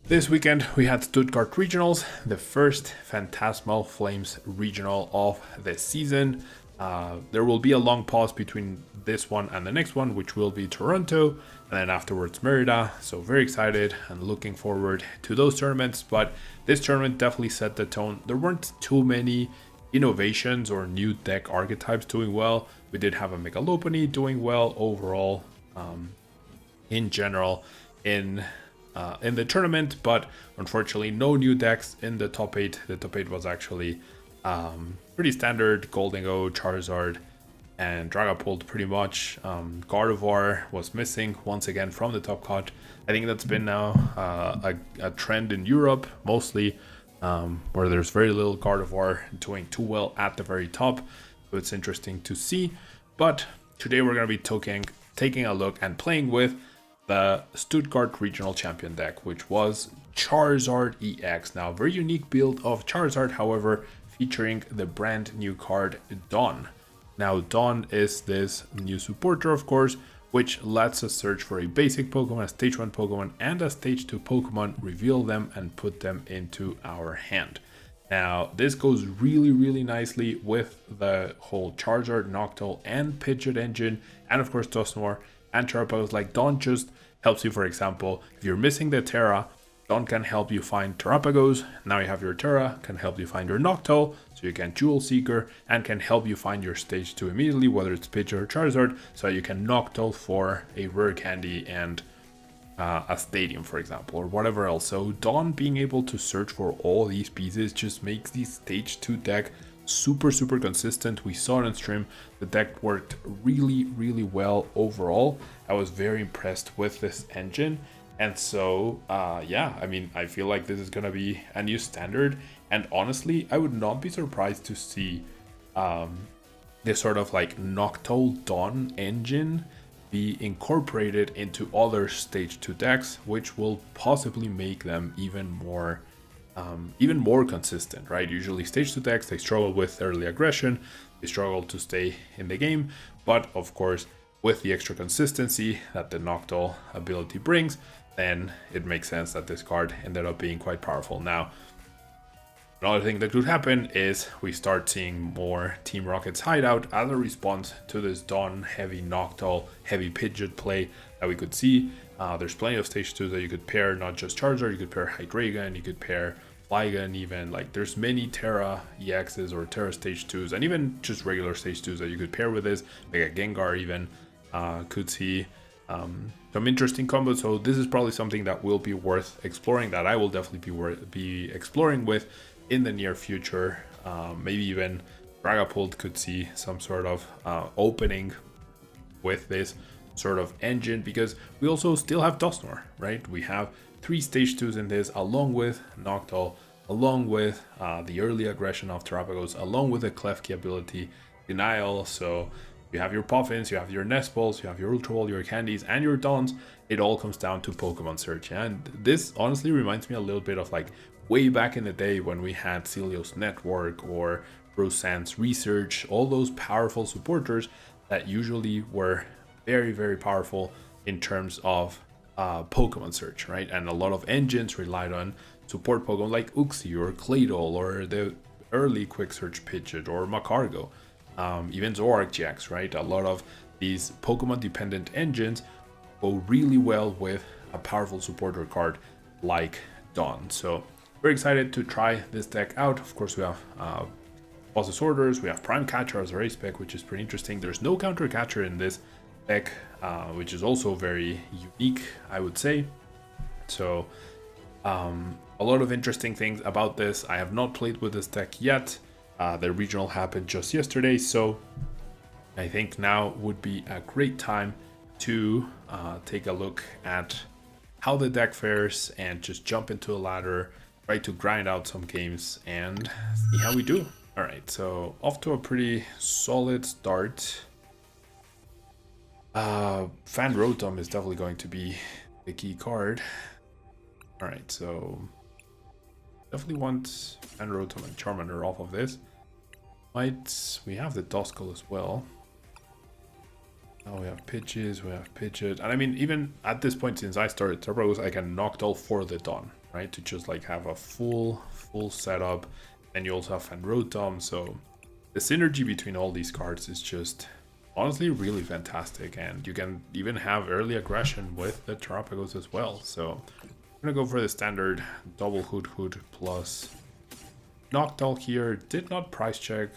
This weekend we had Stuttgart Regionals, the first Phantasmal Flames regional of the season. There will be a long pause between this one and the next one, which will be Toronto, and then afterwards Merida. So very excited and looking forward to those tournaments. But this tournament definitely set the tone. There weren't too many innovations or new deck archetypes doing well. We did have a Mega Lopunny doing well overall, in general, in the tournament, but unfortunately no new decks in the top 8. The top 8 was actually pretty standard: Gholdengo, Charizard, and Dragapult pretty much. Gardevoir was missing once again from the top cut. I think that's been now a trend in Europe mostly, where there's very little Gardevoir doing too well at the very top. So it's interesting to see. But today we're going to be taking a look and playing with the Stuttgart Regional Champion deck, which was Charizard EX. Now, very unique build of Charizard, however, featuring the brand new card Dawn. Now, Dawn is this new supporter, of course, which lets us search for a basic Pokemon, a stage 1 Pokemon, and a stage 2 Pokemon, reveal them, and put them into our hand. Now, this goes really nicely with the whole Charizard, Noctowl, and Pidgeot engine, and of course Dusknoir and Terrapagos. Like, Dawn just helps you, for example, if you're missing the Terra, Dawn can help you find Terrapagos. Now you have your Terra, can help you find your Noctowl, so you can Jewel Seeker, and can help you find your stage 2 immediately, whether it's Pidgeot or Charizard, so you can Noctowl for a Rare Candy and a Stadium, for example, or whatever else. So Dawn being able to search for all these pieces just makes the stage 2 deck super consistent. We saw it on stream. The deck worked really well overall. I was very impressed with this engine, and so yeah, I mean, I feel like this is gonna be a new standard, and honestly I would not be surprised to see this sort of like Noctowl Dawn engine be incorporated into other stage 2 decks, which will possibly make them even more consistent, right? Usually stage 2 decks, they struggle with early aggression, they struggle to stay in the game, but of course with the extra consistency that the Noctowl ability brings, then it makes sense that this card ended up being quite powerful. Now, another thing that could happen is we start seeing more Team Rocket's hideout as a response to this Dawn heavy Noctowl, heavy Pidgeot play that we could see. There's plenty of stage 2 that you could pair, not just Charizard, you could pair Hydreigon, you could pair Flygon even. Like, there's many Terra EXs or Terra stage 2s, and even just regular stage 2s that you could pair with this. Mega Gengar even could see some interesting combos. So this is probably something that will be worth exploring, that I will definitely be exploring with in the near future. Maybe even Dragapult could see some sort of opening with this sort of engine, because we also still have Dusknoir, right? We have 3 stage 2s in this, along with Noctowl, along with the early aggression of Terrapagos, along with the Klefki ability Denial. So you have your Poffins, you have your Nest Balls, you have your Ultra Ball, your Candies, and your Dawns. It all comes down to Pokemon search. And this honestly reminds me a little bit of like way back in the day when we had Celios Network or Brosant's Research, all those powerful supporters that usually were very powerful in terms of Pokemon search, right? And a lot of engines relied on support Pokemon like Uxie or Claydol or the early quick search Pidgeot or Macargo, even Zoroark GX, right? A lot of these Pokemon dependent engines go really well with a powerful supporter card like Dawn. So very excited to try this deck out. Of course, we have Boss's Orders, we have Prime Catcher as a race spec, which is pretty interesting. There's no counter catcher in this deck, which is also very unique, I would say. So a lot of interesting things about this. I have not played with this deck yet. The regional happened just yesterday, so I think now would be a great time to take a look at how the deck fares and just jump into a ladder, try to grind out some games and see how we do. All right, so off to a pretty solid start. Fan Rotom is definitely going to be the key card. All right, so definitely want Fan Rotom and Charmander off of this. We have the Duskull as well. Now we have Pidgeys, we have Pidgeot, and I mean, even at this point, since I started Terrapagos, I can Noctowl for the Dawn, right? To just like have a full setup. And you also have Fan Rotom, so the synergy between all these cards is just honestly really fantastic. And you can even have early aggression with the Terrapagos as well. So I'm gonna go for the standard double Hoothoot plus Noctowl here. Did not price check.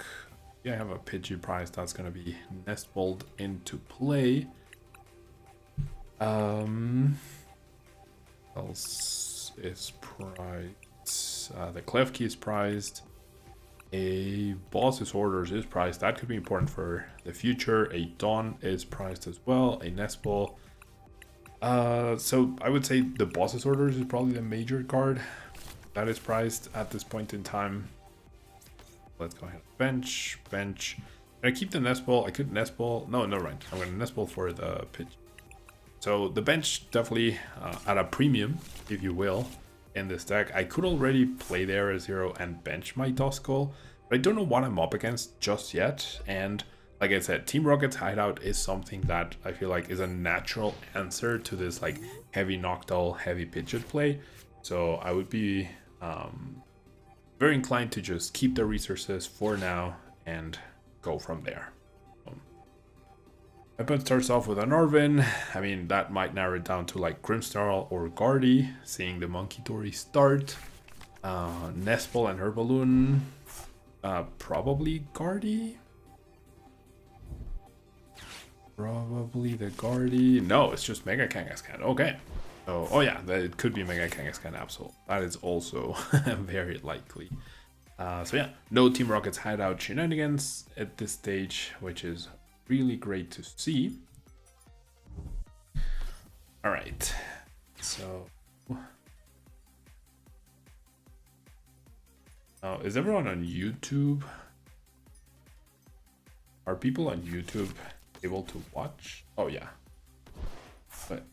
Yeah, I have a Pidgey price. That's gonna be Nest Ball into play. Else is priced. The Klefki is priced. A Boss's Orders is priced. That could be important for the future. A Dawn is priced as well. A Nest Ball. So I would say the Boss's Orders is probably the major card that is priced at this point in time. Let's go ahead. Bench. Can I keep the Nest Ball? I could Nest Ball. No, never mind. I'm going to Nest Ball for the pitch. So the bench definitely at a premium, if you will, in this deck. I could already play the Area Zero and bench my Duskull, but I don't know what I'm up against just yet. And like I said, Team Rocket's Hideout is something that I feel like is a natural answer to this like heavy Noctowl, heavy Pidgeot play. So I would be very inclined to just keep the resources for now and go from there. Weapon starts off with an Arvin. I mean, that might narrow it down to like Grimmsnarl or Guardy, seeing the Monkey Dory start. Nest Ball and Herballoon. Probably Guardy. Probably the Guardy. No, it's just Mega Kangaskhan. Okay. So, oh yeah, it could be Mega Kangaskhan Absol. That is also very likely. So yeah, no Team Rocket's Hideout shenanigans at this stage, which is really great to see. All right, so is everyone on YouTube? Are people on YouTube able to watch? Oh yeah, but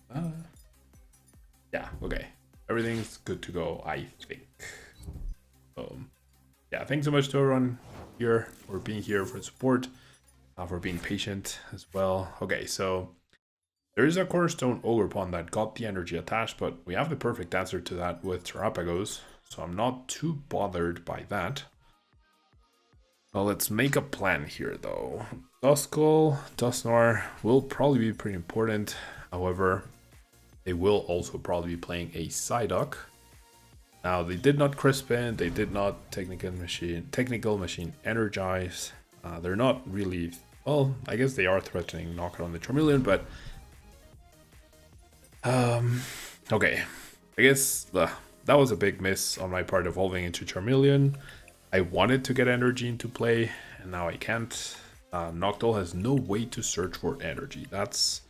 yeah, okay, everything's good to go, I think. Yeah, thanks so much to everyone here for being here, for support, for being patient as well. Okay, so there is a Cornerstone Ogerpon that got the energy attached, but we have the perfect answer to that with Terrapagos, so I'm not too bothered by that. Well, let's make a plan here though. Duskull, Dusknoir will probably be pretty important. However, they will also probably be playing a Psyduck. Now, they did not Crispin, they did not Technical Machine Energize. They're not really, well, I guess they are threatening Knockout on the Charmeleon, but okay. I guess that was a big miss on my part evolving into Charmeleon. I wanted to get energy into play, and now I can't. Noctowl has no way to search for energy. That's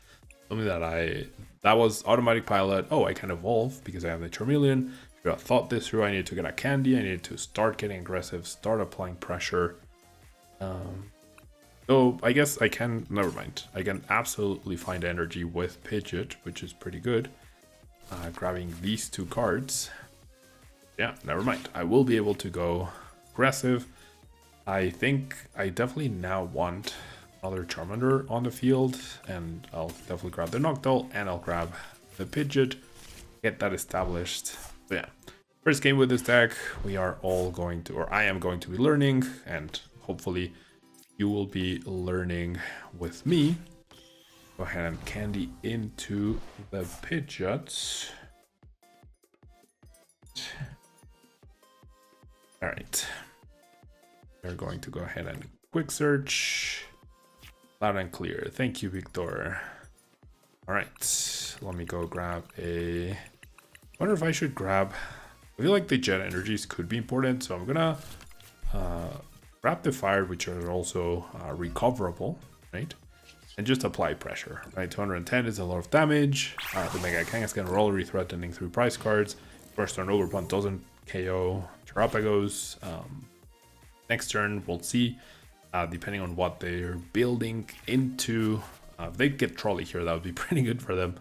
something that was automatic pilot. Oh, I can evolve because I have the Charmeleon. If I thought this through, I needed to get a candy. I needed to start getting aggressive, start applying pressure. So I guess I can, never mind. I can absolutely find energy with Pidgeot, which is pretty good. Grabbing these two cards. Yeah, never mind. I will be able to go aggressive. I think I definitely now want another Charmander on the field, and I'll definitely grab the Noctowl and I'll grab the Pidgeot, get that established. So yeah, first game with this deck, we are all going to, or I am going to be learning, and hopefully you will be learning with me. Go ahead and candy into the Pidgeot. All right. We're going to go ahead and quick search. Loud and clear. Thank you, Victor. All right. Let me go grab a... I wonder if I should grab... I feel like the Jet Energies could be important, so I'm gonna grab the Fire, which are also recoverable, right? And just apply pressure, right? 210 is a lot of damage. The Mega Kangaskhan are already threatening through price cards. First turn Overpunt doesn't KO Terrapagos. Next turn, we'll see, depending on what they're building into. If they get Trolley here, that would be pretty good for them.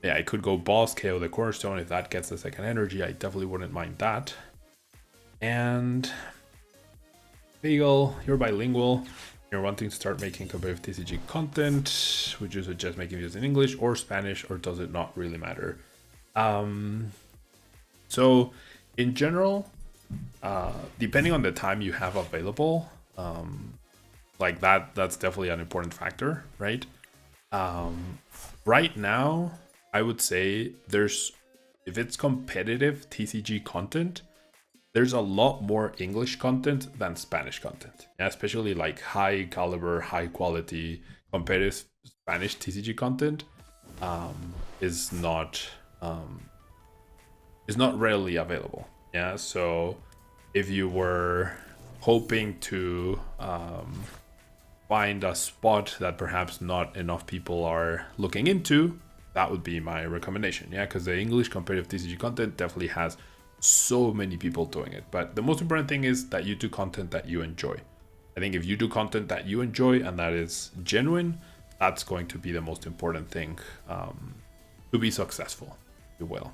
Yeah, I could go Boss, KO the Cornerstone. If that gets the second energy, I definitely wouldn't mind that. And Beagle, you're bilingual. You're wanting to start making competitive TCG content. Would you suggest making this in English or Spanish, or does it not really matter? So in general, depending on the time you have available, like that's definitely an important factor, right? Right now, I would say if it's competitive TCG content, there's a lot more English content than Spanish content, especially like high caliber, high quality competitive Spanish TCG content is not readily available. Yeah, so if you were hoping to find a spot that perhaps not enough people are looking into, that would be my recommendation. Yeah, because the English competitive TCG content definitely has so many people doing it. But the most important thing is that you do content that you enjoy. I think if you do content that you enjoy and that is genuine, that's going to be the most important thing to be successful, if you will.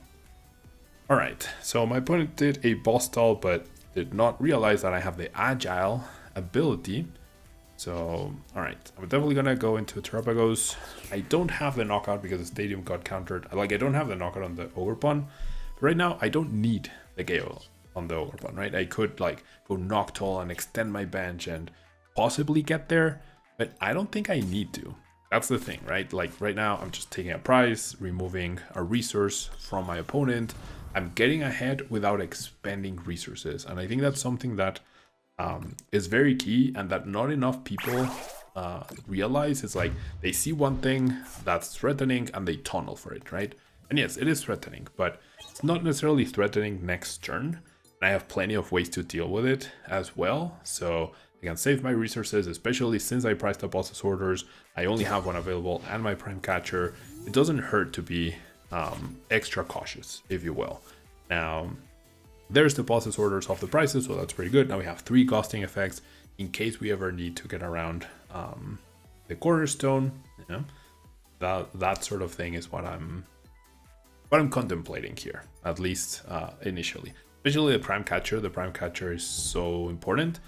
All right, so my opponent did a boss stall, but did not realize that I have the agile ability. So, all right, I'm definitely gonna go into Terrapagos. I don't have the knockout because the stadium got countered. Like, I don't have the knockout on the Ogerpon. But right now, I don't need the Gale on the Ogerpon, right? I could like go Noctowl and extend my bench and possibly get there, but I don't think I need to. That's the thing, right? Like right now, I'm just taking a prize, removing a resource from my opponent. I'm getting ahead without expending resources. And I think that's something that is very key and that not enough people realize. It's like they see one thing that's threatening and they tunnel for it, right? And yes, it is threatening, but it's not necessarily threatening next turn. And I have plenty of ways to deal with it as well. So I can save my resources, especially since I priced up boss's orders. I only have one available and my Prime Catcher. It doesn't hurt to be extra cautious, if you will. Now, there's the boss's orders off the prices, so that's pretty good. Now we have 3 ghosting effects in case we ever need to get around the cornerstone. You know, that sort of thing is what I'm contemplating here, at least initially. Especially the Prime Catcher. The Prime Catcher is so important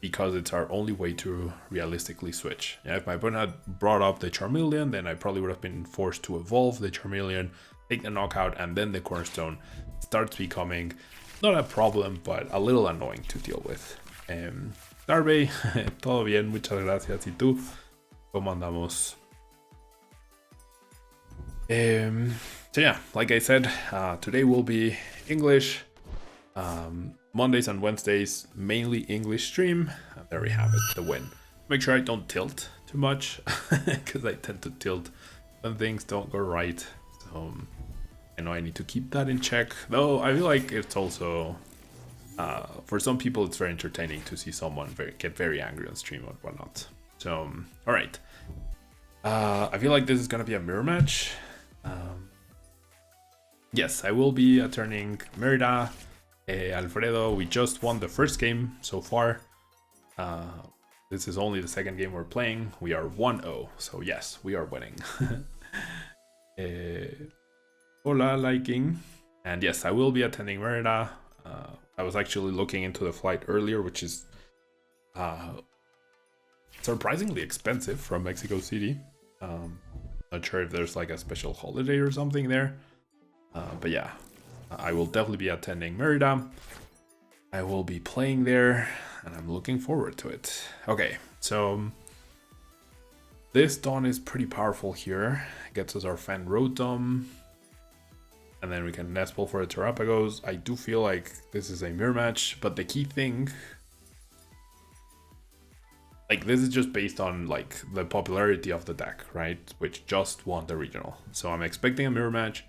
because it's our only way to realistically switch. Yeah, if my opponent had brought up the Charmeleon, then I probably would have been forced to evolve the Charmeleon, take the knockout, and then the cornerstone starts becoming not a problem, but a little annoying to deal with. Darby, todo bien, muchas gracias. ¿Y tú? ¿Cómo andamos? So yeah, like I said, today will be English. Mondays and Wednesdays, mainly English stream. And there we have it, the win. Make sure I don't tilt too much, because I tend to tilt when things don't go right. So I know I need to keep that in check. Though I feel like it's also, for some people, it's very entertaining to see someone get very angry on stream or whatnot. So, all right. I feel like this is going to be a mirror match. Yes, I will be turning Merida. Alfredo, we just won the first game so far. This is only the second game we're playing. We are 1-0, so yes, we are winning. Hola, liking. And yes, I will be attending Merida. I was actually looking into the flight earlier, which is surprisingly expensive from Mexico City. Not sure if there's like a special holiday or something there. But yeah. I will definitely be attending Merida. I will be playing there, and I'm looking forward to it. Okay, so this Dawn is pretty powerful here. It gets us our Fan Rotom, and then we can Nest Ball for the Terrapagos. I do feel like this is a mirror match, but the key thing, like this is just based on like the popularity of the deck, right? Which just won the regional. So I'm expecting a mirror match,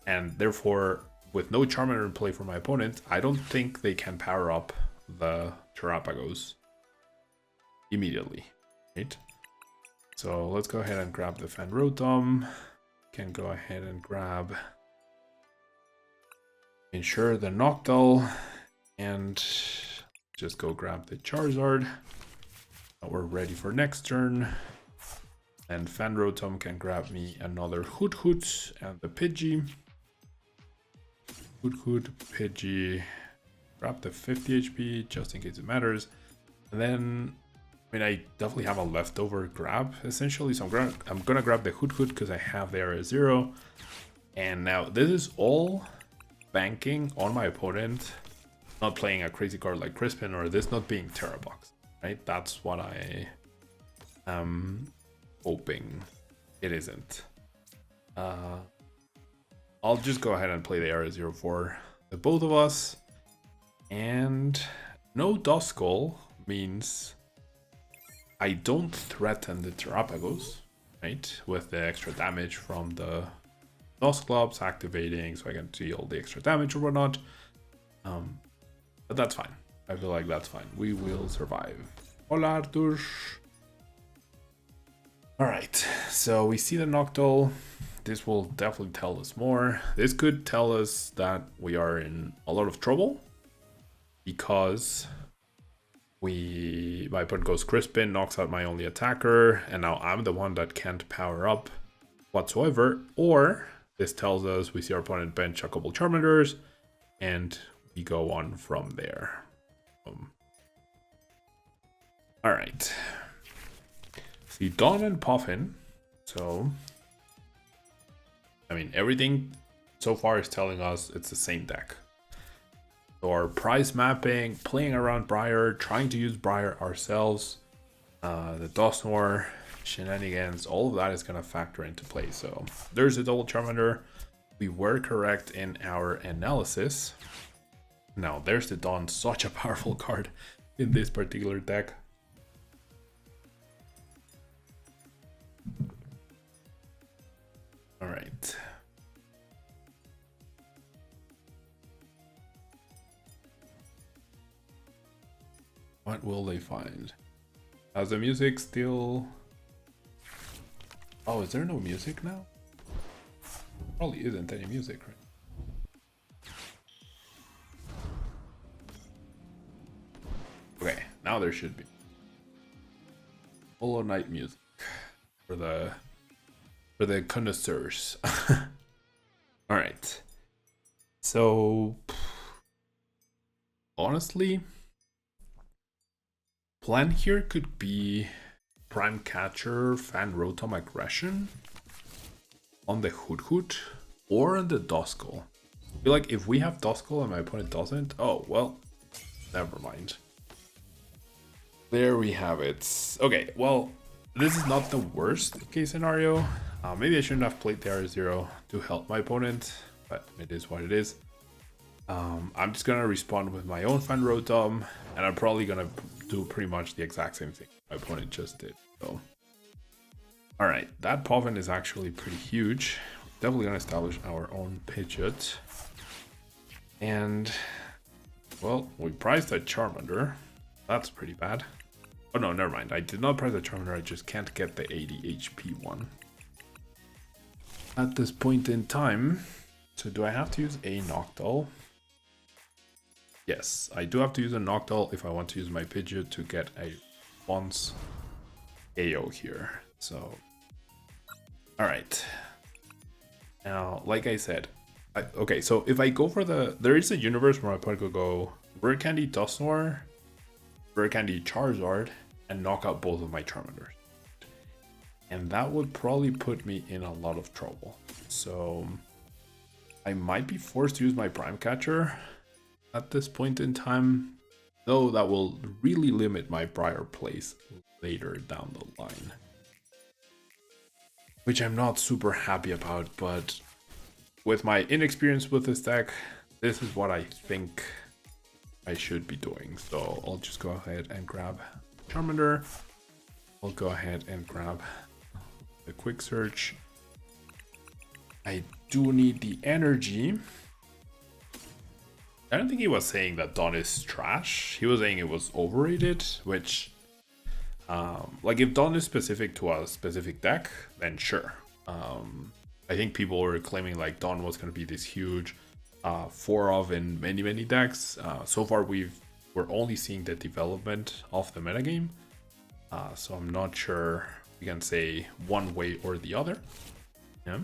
and therefore, with no Charmander in play for my opponent, I don't think they can power up the Terrapagos immediately, right? So let's go ahead and grab the Fan Rotom. Can go ahead and grab, ensure the Noctowl, and just go grab the Charizard. Now we're ready for next turn. And Fan Rotom can grab me another Hoothoot and the Pidgey. Hoothoot, Pidgey, grab the 50 HP just in case it matters. And then, I mean, I definitely have a leftover grab essentially. So I'm gonna grab the Hoothoot because I have the area 0. And now this is all banking on my opponent not playing a crazy card like Crispin, or this not being Terrabox, right? That's what I am hoping it isn't. I'll just go ahead and play the Area 0 for the both of us. And no Duskull means I don't threaten the Terrapagos, right? With the extra damage from the Dusclops activating, so I can deal the extra damage or whatnot. But that's fine. I feel like that's fine. We will survive. Hola, Arthur. Alright, so we see the Noctowl. This will definitely tell us more. This could tell us that we are in a lot of trouble, because my opponent goes Crispin, knocks out my only attacker, and now I'm the one that can't power up whatsoever. Or this tells us we see our opponent bench a couple Charmanders, and we go on from there. Alright. See Dawn and Poffin. So, I mean, everything so far is telling us it's the same deck. So our price mapping, playing around Briar, trying to use Briar ourselves, the Dusknoir shenanigans, all of that is going to factor into play. So there's a double Charmander. We were correct in our analysis. Now there's the Dawn, such a powerful card in this particular deck. All right. What will they find? Has the music still... Oh, is there no music now? Probably isn't any music, right? Okay, now there should be. Hollow Knight music for the connoisseurs. All right. So honestly, plan here could be Prime Catcher, Fan Rotom Aggression on the Hoothoot or on the Duskull. I feel like if we have Duskull and my opponent doesn't, oh well, never mind. There we have it. Okay, well, this is not the worst case scenario. Maybe I shouldn't have played the R0 to help my opponent, but it is what it is. I'm just gonna respond with my own Fan Rotom, and I'm probably gonna do pretty much the exact same thing my opponent just did. So, all right, that Poffin is actually pretty huge. Definitely gonna establish our own Pidgeot, and well, we priced a Charmander. That's pretty bad. Oh no, never mind. I did not price a Charmander. I just can't get the 80 HP one at this point in time. So do I have to use a Noctowl? Yes, I do have to use a Noctowl if I want to use my Pidgeot to get a once AO here. So, all right. Now, like I said, okay, so if I go for there is a universe where my opponent could go Rare Candy Dusknoir, Rare Candy Charizard, and knock out both of my Charmanders. And that would probably put me in a lot of trouble. So I might be forced to use my Prime Catcher at this point in time, though that will really limit my Briar plays later down the line, which I'm not super happy about. But with my inexperience with this deck, this is what I think I should be doing. So I'll just go ahead and grab Charmander. I'll go ahead and grab the quick search. I do need the energy. I don't think he was saying that Dawn is trash. He was saying it was overrated, which like if Dawn is specific to a specific deck, then sure. I think people were claiming like Dawn was going to be this huge 4-of in many decks. So far we're only seeing the development of the metagame, so I'm not sure we can say one way or the other. Yeah.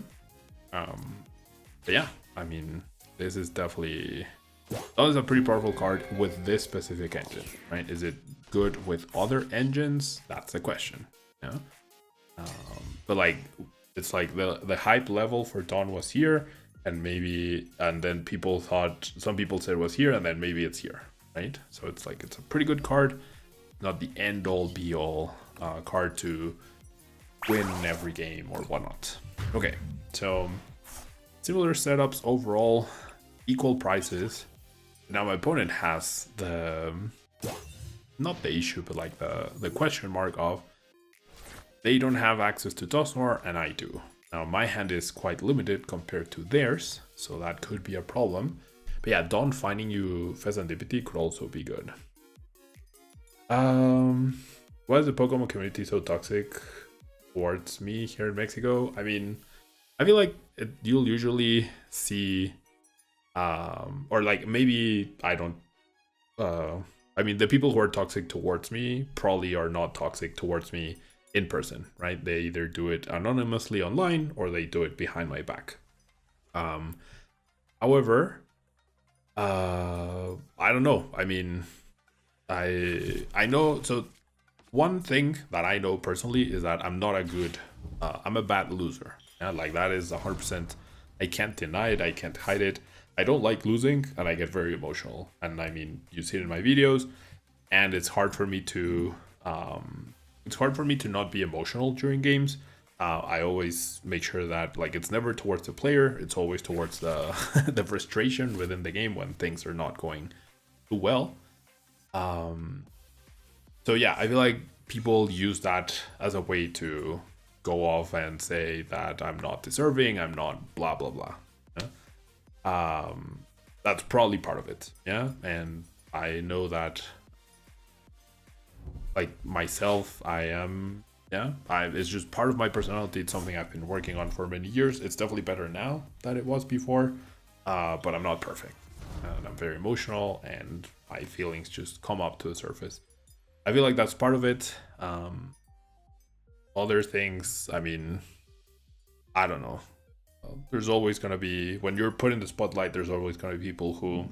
But yeah, I mean, this is definitely, that is a pretty powerful card with this specific engine, right? Is it good with other engines? That's the question. Yeah. But like, it's like the hype level for Dawn was here, and then some people said it was here, and then maybe it's here, right? So it's like, it's a pretty good card, not the end all be all card to win every game or whatnot. Okay, so similar setups overall, equal prices. Now my opponent has not the issue, but like the question mark of they don't have access to Dusknoir and I do. Now my hand is quite limited compared to theirs, so that could be a problem. But yeah, Dawn finding you Pheasantipity could also be good. Why is the Pokemon community so toxic towards me here in Mexico? I mean, I feel like you'll usually see, or like maybe I don't, I mean, the people who are toxic towards me probably are not toxic towards me in person, right? They either do it anonymously online or they do it behind my back. However, I don't know. I mean, I know, so one thing that I know personally is that I'm not a good, I'm a bad loser. Yeah, like that is 100%, I can't deny it, I can't hide it. I don't like losing and I get very emotional. And I mean, you see it in my videos, and it's hard for me to, not be emotional during games. I always make sure that like it's never towards the player, it's always towards the the frustration within the game when things are not going too well. So yeah, I feel like people use that as a way to go off and say that I'm not deserving, I'm not blah blah blah. Yeah? That's probably part of it, yeah. And I know that, like myself, I am, yeah, it's just part of my personality. It's something I've been working on for many years. It's definitely better now than it was before, but I'm not perfect. And I'm very emotional, and my feelings just come up to the surface. I feel like that's part of it. Other things, I mean, I don't know. There's always going to be, when you're put in the spotlight, there's always going to be people who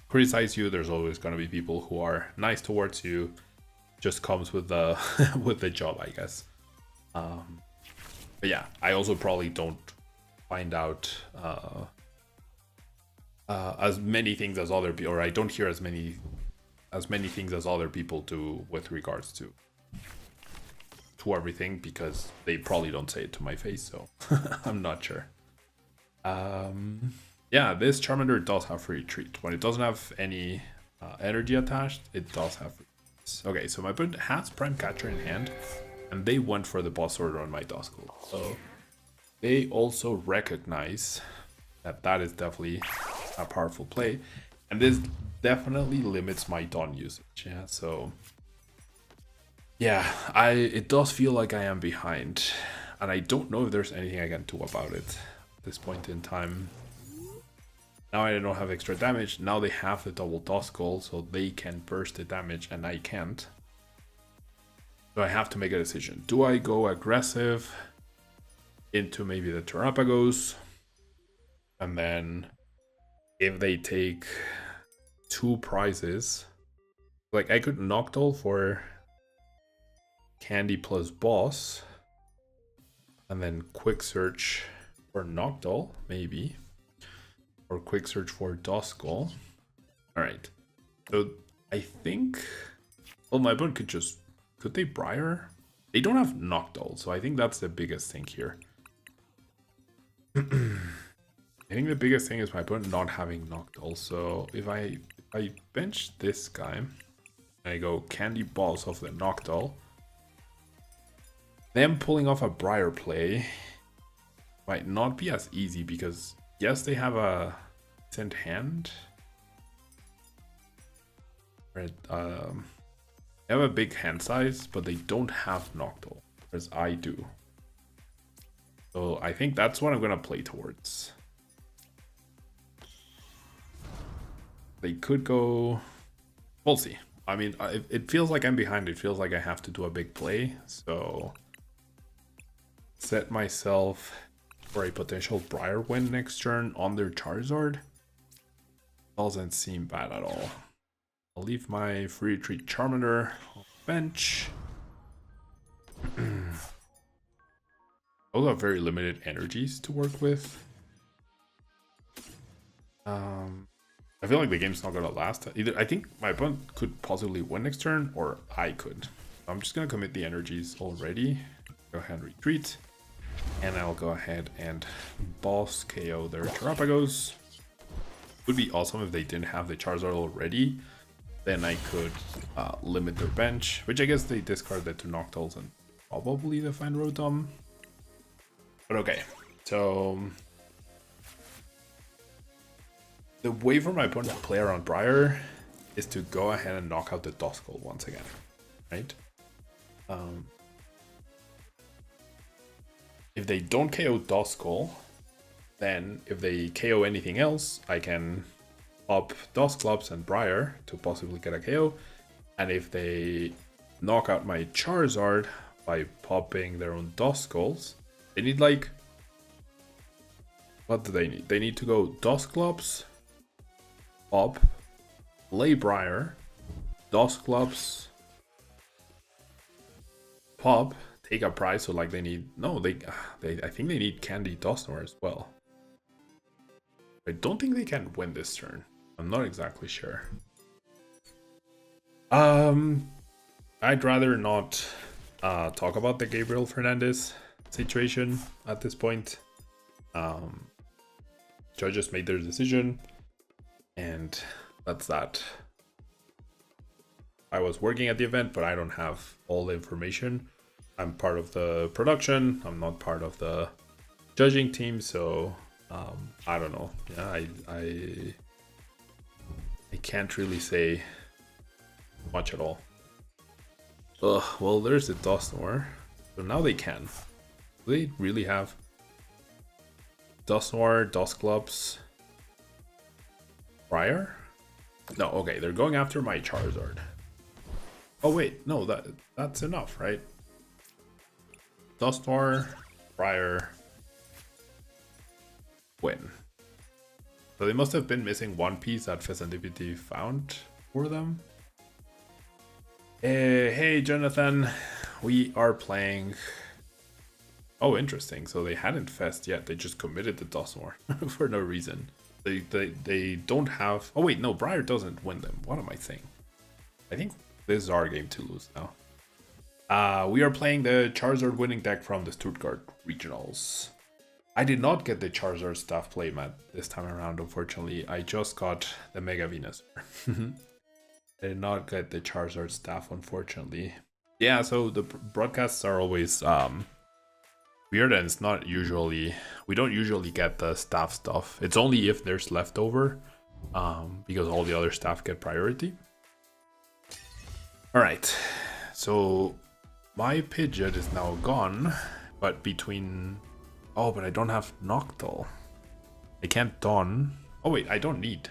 criticize you. There's always going to be people who are nice towards you. Just comes with the with the job, I guess. But yeah, I also probably don't find out as many things as other people, or I don't hear as many things as other people do with regards to everything, because they probably don't say it to my face, so I'm not sure. Yeah, this Charmander does have free retreat. When it doesn't have any energy attached, it does have free. Okay, so my opponent has Prime Catcher in hand, and they went for the boss order on my Duskull. So they also recognize that that is definitely a powerful play, and this definitely limits my Dawn usage. Yeah, so yeah, it does feel like I am behind, and I don't know if there's anything I can do about it at this point in time. Now I don't have extra damage. Now they have the double Duskull, so they can burst the damage and I can't. So I have to make a decision. Do I go aggressive into maybe the Terrapagos? And then if they take 2 prizes, like I could Noctowl for Candy plus Boss, and then Quick Search for Noctowl, maybe. Or Quick Search for Duskull. Alright. So I think, well, my opponent could they Briar? They don't have Noctowl, so I think that's the biggest thing here. I think the biggest thing is my opponent not having Noctowl. So if I bench this guy, I go Candy Balls off the Noctowl, them pulling off a Briar play might not be as easy, because yes, they have a decent hand. Right, they have a big hand size, but they don't have Noctowl, whereas I do. So I think that's what I'm gonna play towards. They could go, we'll see. I mean, it feels like I'm behind. It feels like I have to do a big play, so set myself for a potential Briar win next turn on their Charizard. Doesn't seem bad at all. I'll leave my free retreat Charmander on the bench. Those are very limited energies to work with. I feel like the game's not gonna last. Either I think my opponent could possibly win next turn, or I could. I'm just gonna commit the energies already. Go ahead and retreat. And I'll go ahead and boss KO their Terrapagos. Would be awesome if they didn't have the Charizard already. Then I could limit their bench, which I guess they discarded to Noctowls and probably the Fan Rotom. But okay, so the way for my opponent to play around Briar is to go ahead and knock out the Duskull once again, right? If they don't KO Duskull, then if they KO anything else, I can pop Dusklops and Briar to possibly get a KO. And if they knock out my Charizard by popping their own Duskulls, they need like... what do they need? They need to go Dusklops, pop, play Briar, Dusklops, pop, take a prize. So like they need... no, they I think they need Candy Dusknoir as well. I don't think they can win this turn. I'm not exactly sure. I'd rather not talk about the Gabriel Fernandez situation at this point. Judges made their decision, and that's that. I was working at the event, but I don't have all the information. I'm part of the production. I'm not part of the judging team, so I don't know. Yeah, I can't really say much at all. Ugh, well, there's the Dusknoir. So now they can. Do they really have Dusknoir, Dusklops, Briar? No, okay, they're going after my Charizard. Oh wait, no, that's enough, right? Dusknoir, Briar, win. So they must have been missing one piece that Festivity found for them. Hey Jonathan, we are playing... oh, interesting. So they hadn't fest yet. They just committed the Dusknoir for no reason. They don't have... oh wait, no, Briar doesn't win them. What am I saying? I think this is our game to lose now. We are playing the Charizard winning deck from the Stuttgart Regionals. I did not get the Charizard staff playmat this time around, unfortunately. I just got the Mega Venusaur. I did not get the Charizard staff, unfortunately. Yeah, so the broadcasts are always weird, and it's not usually... we don't usually get the staff stuff. It's only if there's leftover, because all the other staff get priority. Alright, so my Pidgeot is now gone, but between... oh, but I don't have Noctowl. I can't Dawn. Oh wait, I don't need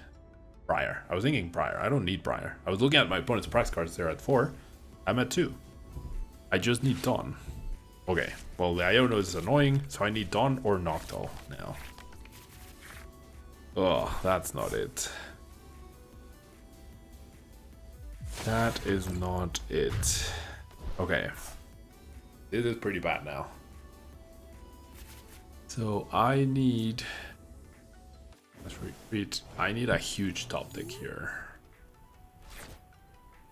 Briar. I was thinking Briar. I don't need Briar. I was looking at my opponent's prize cards. They're at 4. I'm at 2. I just need Dawn. Okay, well the Iono is annoying, so I need Dawn or Noctowl now. Oh, that's not it. That is not it. Okay. This is pretty bad now. So I need... let's repeat. I need a huge top deck here.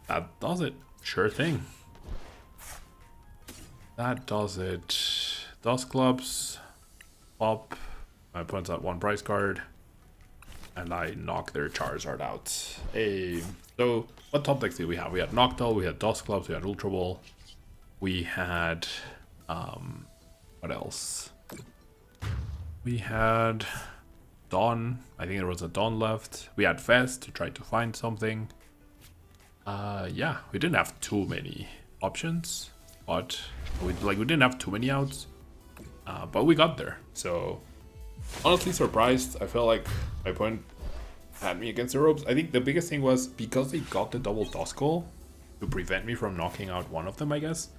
That does it. Sure thing. That does it. Dusklops, pop. My opponent's at 1 prize card. And I knock their Charizard out. Hey. So, what top decks did we have? We had Noctowl, we had Dusklops, we had Ultra Ball. We had... what else? We had Dawn. I think there was a Dawn left. We had Fest to try to find something. Yeah, we didn't have too many options, but we didn't have too many outs. But we got there. So honestly surprised. I felt like my opponent had me against the ropes. I think the biggest thing was because they got the double Duskull to prevent me from knocking out one of them, I guess.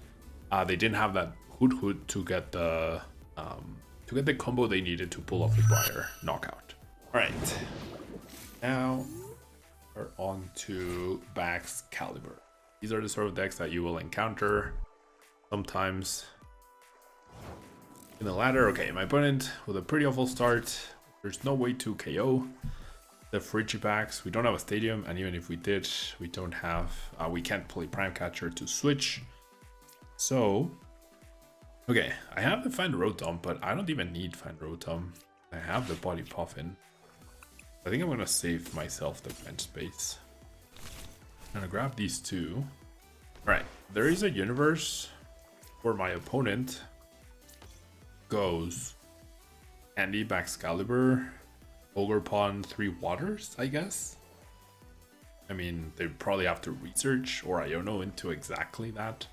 They didn't have that Hoothoot to get the combo they needed to pull off the Briar knockout. Alright. Now we're on to Baxcalibur. These are the sort of decks that you will encounter sometimes in the ladder. Okay, my opponent with a pretty awful start. There's no way to KO. the Frigibax. We don't have a stadium, and even if we did, we don't have, we can't play Prime Catcher to switch. So, okay, I have the Fan Rotom, but I don't even need Fan Rotom. I have the Body Poffin. I think I'm gonna save myself the bench space. I'm gonna grab these two. Alright, there is a universe where my opponent goes Candy, Baxcalibur, Ogerpon, 3 waters, I guess. I mean, they probably have to research or Iono into exactly that.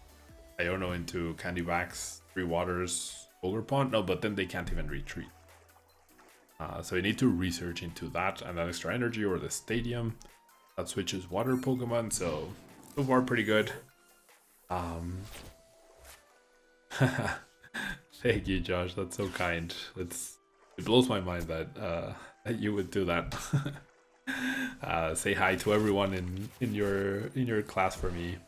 Iono into Candy Bax, 3 waters, Ogerpon. No, but then they can't even retreat. So you need to research into that and then extra energy or the stadium that switches water Pokemon. So far pretty good. Thank you, Josh. That's so kind. It blows my mind that you would do that. Say hi to everyone in your class for me.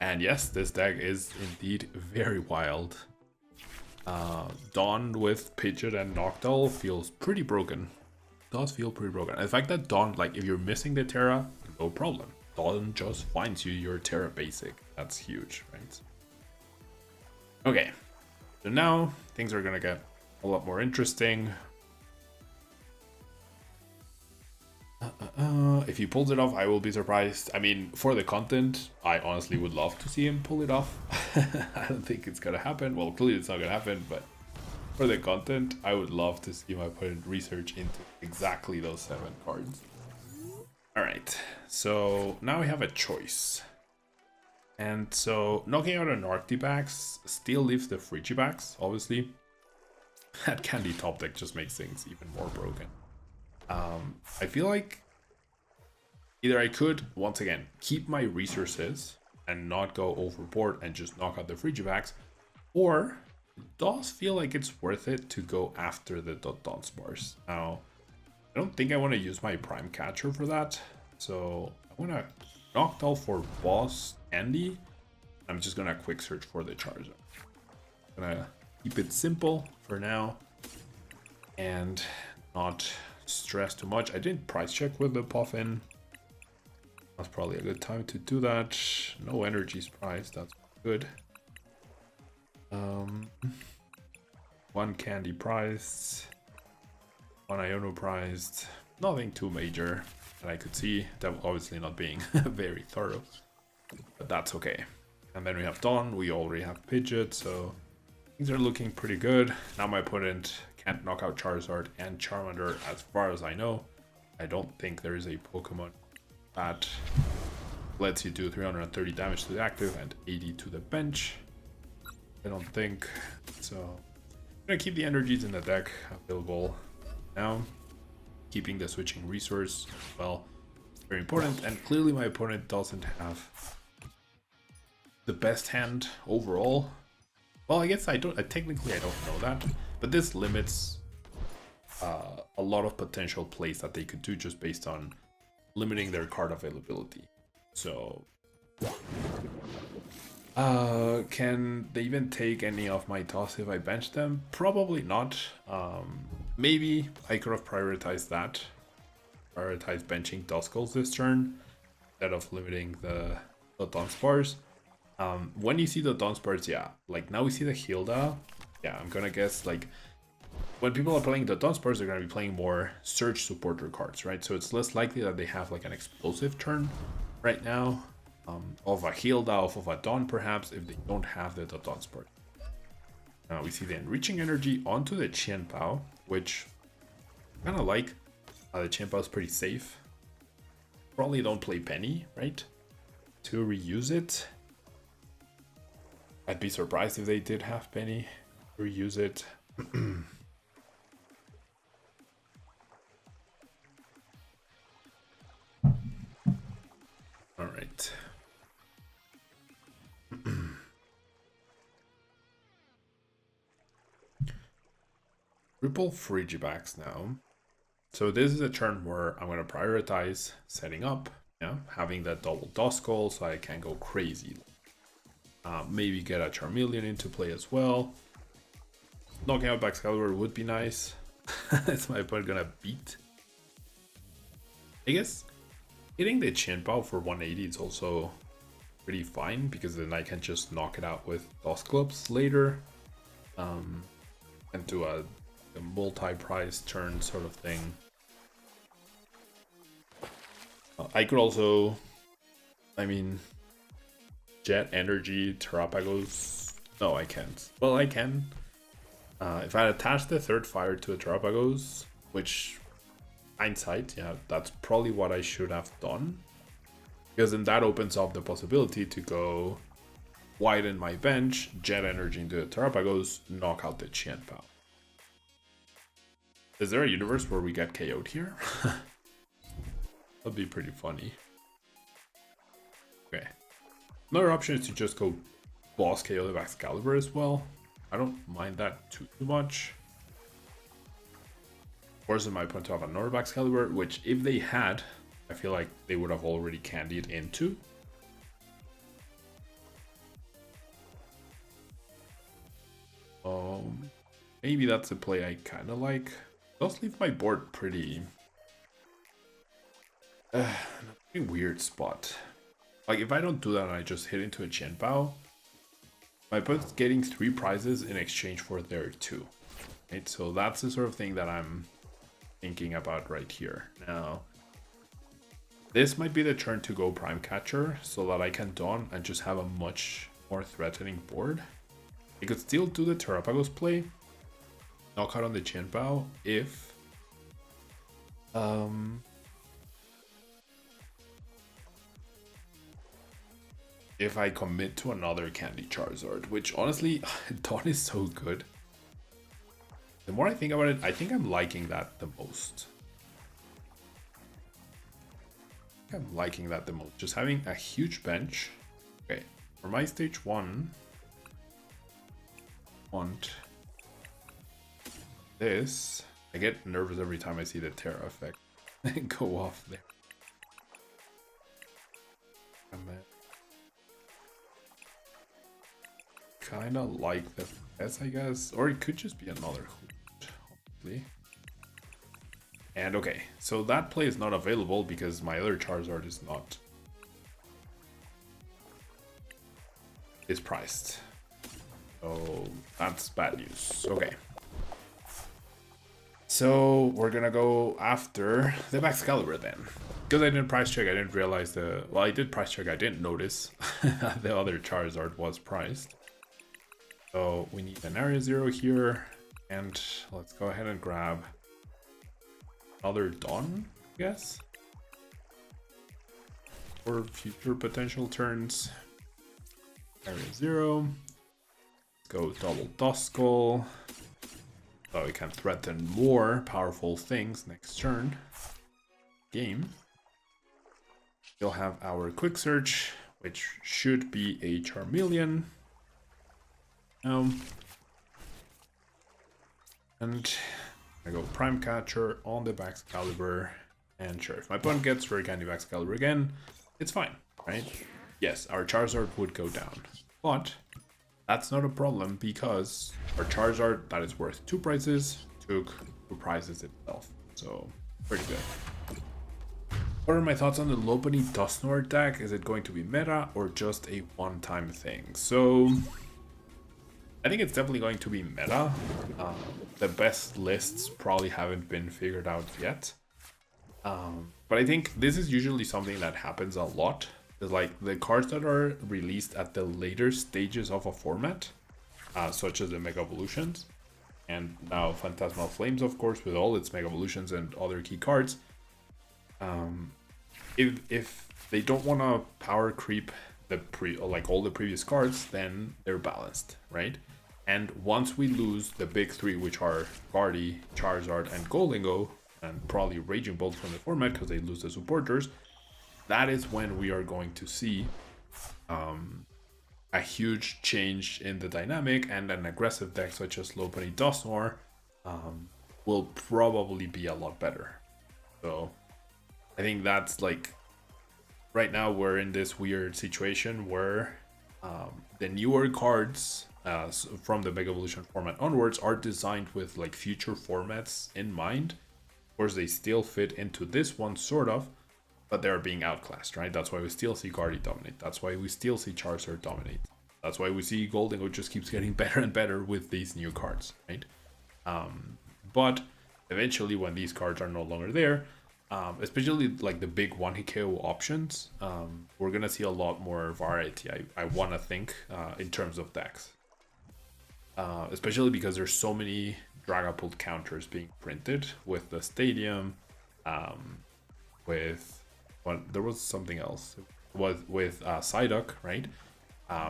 And yes, this deck is indeed very wild. Dawn with Pidgeot and Noctowl feels pretty broken. Does feel pretty broken. The fact that Dawn, like if you're missing the Terra, no problem. Dawn just finds you your Terra basic. That's huge, right? Okay, so now things are gonna get a lot more interesting. If he pulls it off, I will be surprised. I mean, for the content, I honestly would love to see him pull it off. I don't think it's gonna happen. Well, clearly it's not gonna happen, but for the content, I would love to see my opponent research into exactly those 7 cards. Alright, so now we have a choice. And so, knocking out an Arctibax still leaves the Frigibax, obviously. That Candy top deck just makes things even more broken. I feel like either I could, once again, keep my resources and not go overboard and just knock out the Frigibax, or it does feel like it's worth it to go after the Dusknoir. Now, I don't think I want to use my Prime Catcher for that, so I'm gonna Noctowl for Boss Candy. I'm just gonna quick search for the Charizard. I'm gonna keep it simple for now and not stress too much. I didn't price check with the Poffin. That's probably a good time to do that. No energies priced, that's good. 1 candy priced, 1 Iono priced, nothing too major. And I could see that obviously not being very thorough, but that's okay. And then we have Dawn, we already have Pidgeot, so things are looking pretty good. Now my opponent can't knock out Charizard and Charmander as far as I know. I don't think there is a Pokemon that lets you do 330 damage to the active and 80 to the bench. I don't think so. I'm gonna keep the energies in the deck available now. Keeping the switching resource as well, very important. And clearly my opponent doesn't have the best hand overall. Well, I guess technically I don't know that, but this limits a lot of potential plays that they could do just based on limiting their card availability. So can they even take any of my toss if I bench them? Probably not. Maybe I could have prioritized that. Prioritize benching Duskulls this turn instead of limiting the Dusknoir. When you see the Dusknoir, yeah, like now we see the Hilda. Yeah, I'm gonna guess like when people are playing the Dusknoir, they're gonna be playing more Surge supporter cards, right? So it's less likely that they have like an explosive turn right now. Of a Hilda, of a Dawn perhaps, if they don't have the Dusknoir. Now we see the Enriching Energy onto the Chien Pao, which I kind of like. The Chien Pao is pretty safe. Probably don't play Penny, right? To reuse it. I'd be surprised if they did have Penny. Reuse it. All right. Triple Frigibax now. So this is a turn where I'm going to prioritize setting up, having that double Duskull so I can go crazy. Maybe get a Charmeleon into play as well. Knocking out Baxcalibur would be nice. That's my opponent gonna beat. I guess hitting the Chien Pao for 180 is also pretty fine, because then I can just knock it out with Dusclops later, and do a multi-prize turn sort of thing. I could also, I mean, Jet Energy Terrapagos. No, I can't. Well, I can. If I attach the third fire to a Terrapagos, which, hindsight, yeah, that's probably what I should have done. Because then that opens up the possibility to go widen my bench, Jet Energy into the Terrapagos, knock out the Chien Pao. Is there a universe where we get KO'd here? That'd be pretty funny. Okay. Another option is to just go boss KO the Baxcalibur as well. I don't mind that too much. Forces my opponent to have another Baxcalibur, which if they had, I feel like they would have already candied into. Maybe that's a play I kind of like. It does leave my board pretty weird spot. Like if I don't do that and I just hit into a Chien Pao, my opponent's getting 3 prizes in exchange for their 2. Right? So that's the sort of thing that I'm thinking about right here. Now, this might be the turn to go Prime Catcher so that I can Dawn and just have a much more threatening board. I could still do the Terrapagos play, knock out on the Chien Pao if I commit to another Candy Charizard, which honestly, Dawn is so good. The more I think about it, I think I'm liking that the most. Just having a huge bench. Okay, for my stage 1, want this. I get nervous every time I see the Terra effect go off there. Kind of like the S, I guess, or it could just be another Hoot, obviously. And okay, so that play is not available because my other Charizard is priced. So that's bad news. Okay. So we're gonna go after the Baxcalibur then. Because I didn't price check, I didn't realize well, I did price check, I didn't notice the other Charizard was priced. So we need an area 0 here, and let's go ahead and grab another Dawn, I guess, for future potential turns. Area 0. Let's go double Duskull, so we can threaten more powerful things next turn. Game. We'll have our quick search, which should be a Charmeleon. And I go Prime Catcher on the Baxcalibur, and sure, if my opponent gets Rare Candy Baxcalibur again, it's fine, right? Yes, our Charizard would go down, but that's not a problem because our Charizard that is worth 2 prizes took 2 prizes itself, so pretty good. What are my thoughts on the Lopunny Dusknoir deck? Is it going to be meta or just a one-time thing? So I think it's definitely going to be meta. The best lists probably haven't been figured out yet. But I think this is usually something that happens a lot. It's like the cards that are released at the later stages of a format, such as the Mega Evolutions, and now Phantasmal Flames, of course, with all its Mega Evolutions and other key cards. If they don't want to power creep like all the previous cards, then they're balanced, right? And once we lose the big 3, which are Gardy, Charizard, and Golingo, and probably Raging Bolt from the format because they lose the supporters, that is when we are going to see a huge change in the dynamic, and an aggressive deck such as Lopunny Dusknoir will probably be a lot better. So I think that's like, right now we're in this weird situation where the newer cards from the Mega Evolution format onwards are designed with like future formats in mind. Of course, they still fit into this one, sort of, but they're being outclassed, right? That's why we still see Gardy dominate. That's why we still see Charizard dominate. That's why we see Golden just keeps getting better and better with these new cards, right? But eventually, when these cards are no longer there, especially like the big one-hit KO options, we're gonna see a lot more variety. I want to think in terms of decks, especially because there's so many Dragapult counters being printed with the Stadium, with there was something else. It was with Psyduck, right?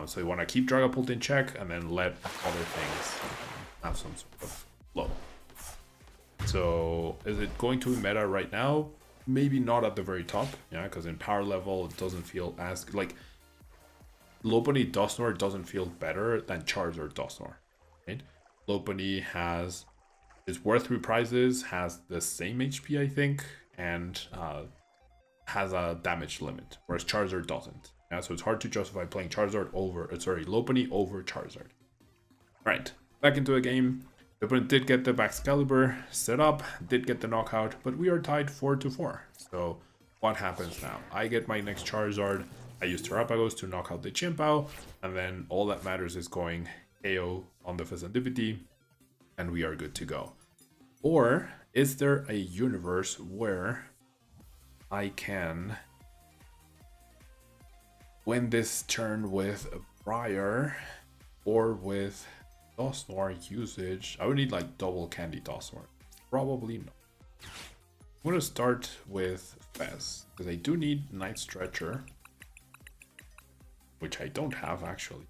So you want to keep Dragapult in check and then let other things have some sort of flow. So is it going to be meta right now? Maybe not at the very top, yeah, because in power level it doesn't feel as like Lopunny Dusknoir doesn't feel better than Charizard Dusknoir, right? Lopunny is worth 3 prizes, has the same HP I think, and has a damage limit, whereas Charizard doesn't. Yeah, so it's hard to justify playing Lopunny over Charizard. Right, back into a game. The opponent did get the Baxcalibur set up, did get the knockout, but we are tied 4-4. So what happens now? I get my next Charizard, I use Terrapagos to knock out the Chien Pao, and then all that matters is going KO on the Fezandipity, and we are good to go. Or is there a universe where I can win this turn with a Briar or with Dusknoir usage? I would need like double candy Dusknoir. Probably not. I'm gonna start with Fez because I do need Night Stretcher, which I don't have actually.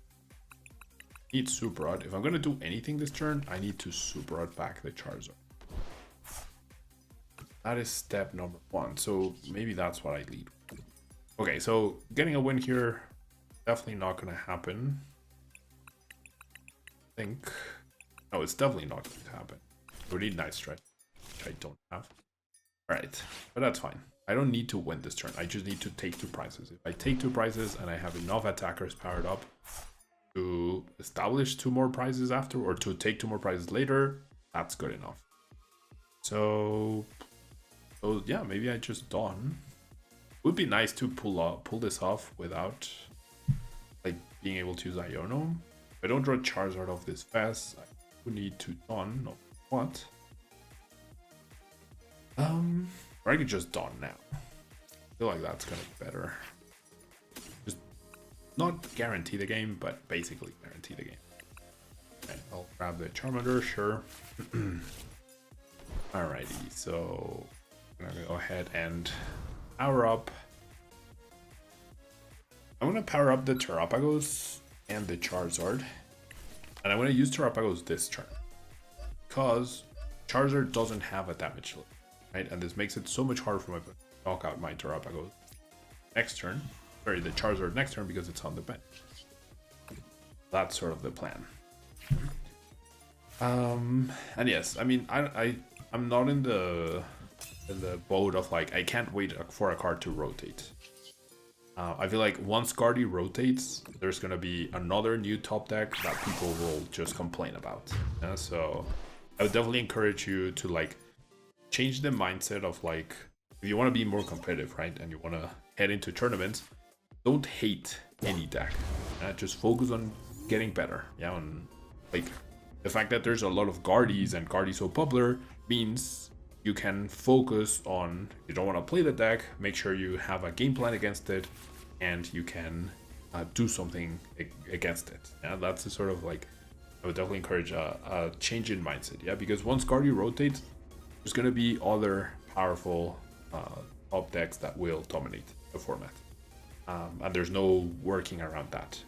Need Super Rod. If I'm gonna do anything this turn, I need to Super Rod back the Charizard. That is step number 1. So maybe that's what I lead. Okay, so getting a win here, definitely not gonna happen. I think. No, it's definitely not going to happen. We need Night Stretch, which I don't have. Alright, but that's fine. I don't need to win this turn. I just need to take 2 prizes. If I take 2 prizes and I have enough attackers powered up to establish 2 more prizes after, or to take 2 more prizes later, that's good enough. So yeah, maybe I just Dawn. Would be nice to pull this off without like being able to use Iono. If I don't draw Charizard off this fast, I would need to Dawn. No, what? Or I could just Dawn now. I feel like that's gonna be better. Just not guarantee the game, but basically guarantee the game. Okay, I'll grab the Charmander, sure. Alrighty, so I'm gonna go ahead and power up. I'm gonna power up the Terrapagos and the Charizard, and I'm gonna use Terrapagos this turn because Charizard doesn't have a damage limit, right? And this makes it so much harder for my opponent to knock out my Terrapagos next turn. Sorry, the Charizard next turn because it's on the bench. That's sort of the plan. And yes, I mean, I'm not in the boat of like I can't wait for a card to rotate. I feel like once Gardy rotates, there's gonna be another new top deck that people will just complain about. So I would definitely encourage you to like change the mindset of like, if you want to be more competitive, right, and you want to head into tournaments, don't hate any deck. Just focus on getting better. Yeah, and like the fact that there's a lot of Gardies and Gardy so popular means you can focus on, you don't want to play the deck, make sure you have a game plan against it, and you can do something against it. Yeah, that's the sort of like, I would definitely encourage a change in mindset. Yeah, because once Gardy rotates, there's going to be other powerful top decks that will dominate the format. And there's no working around that.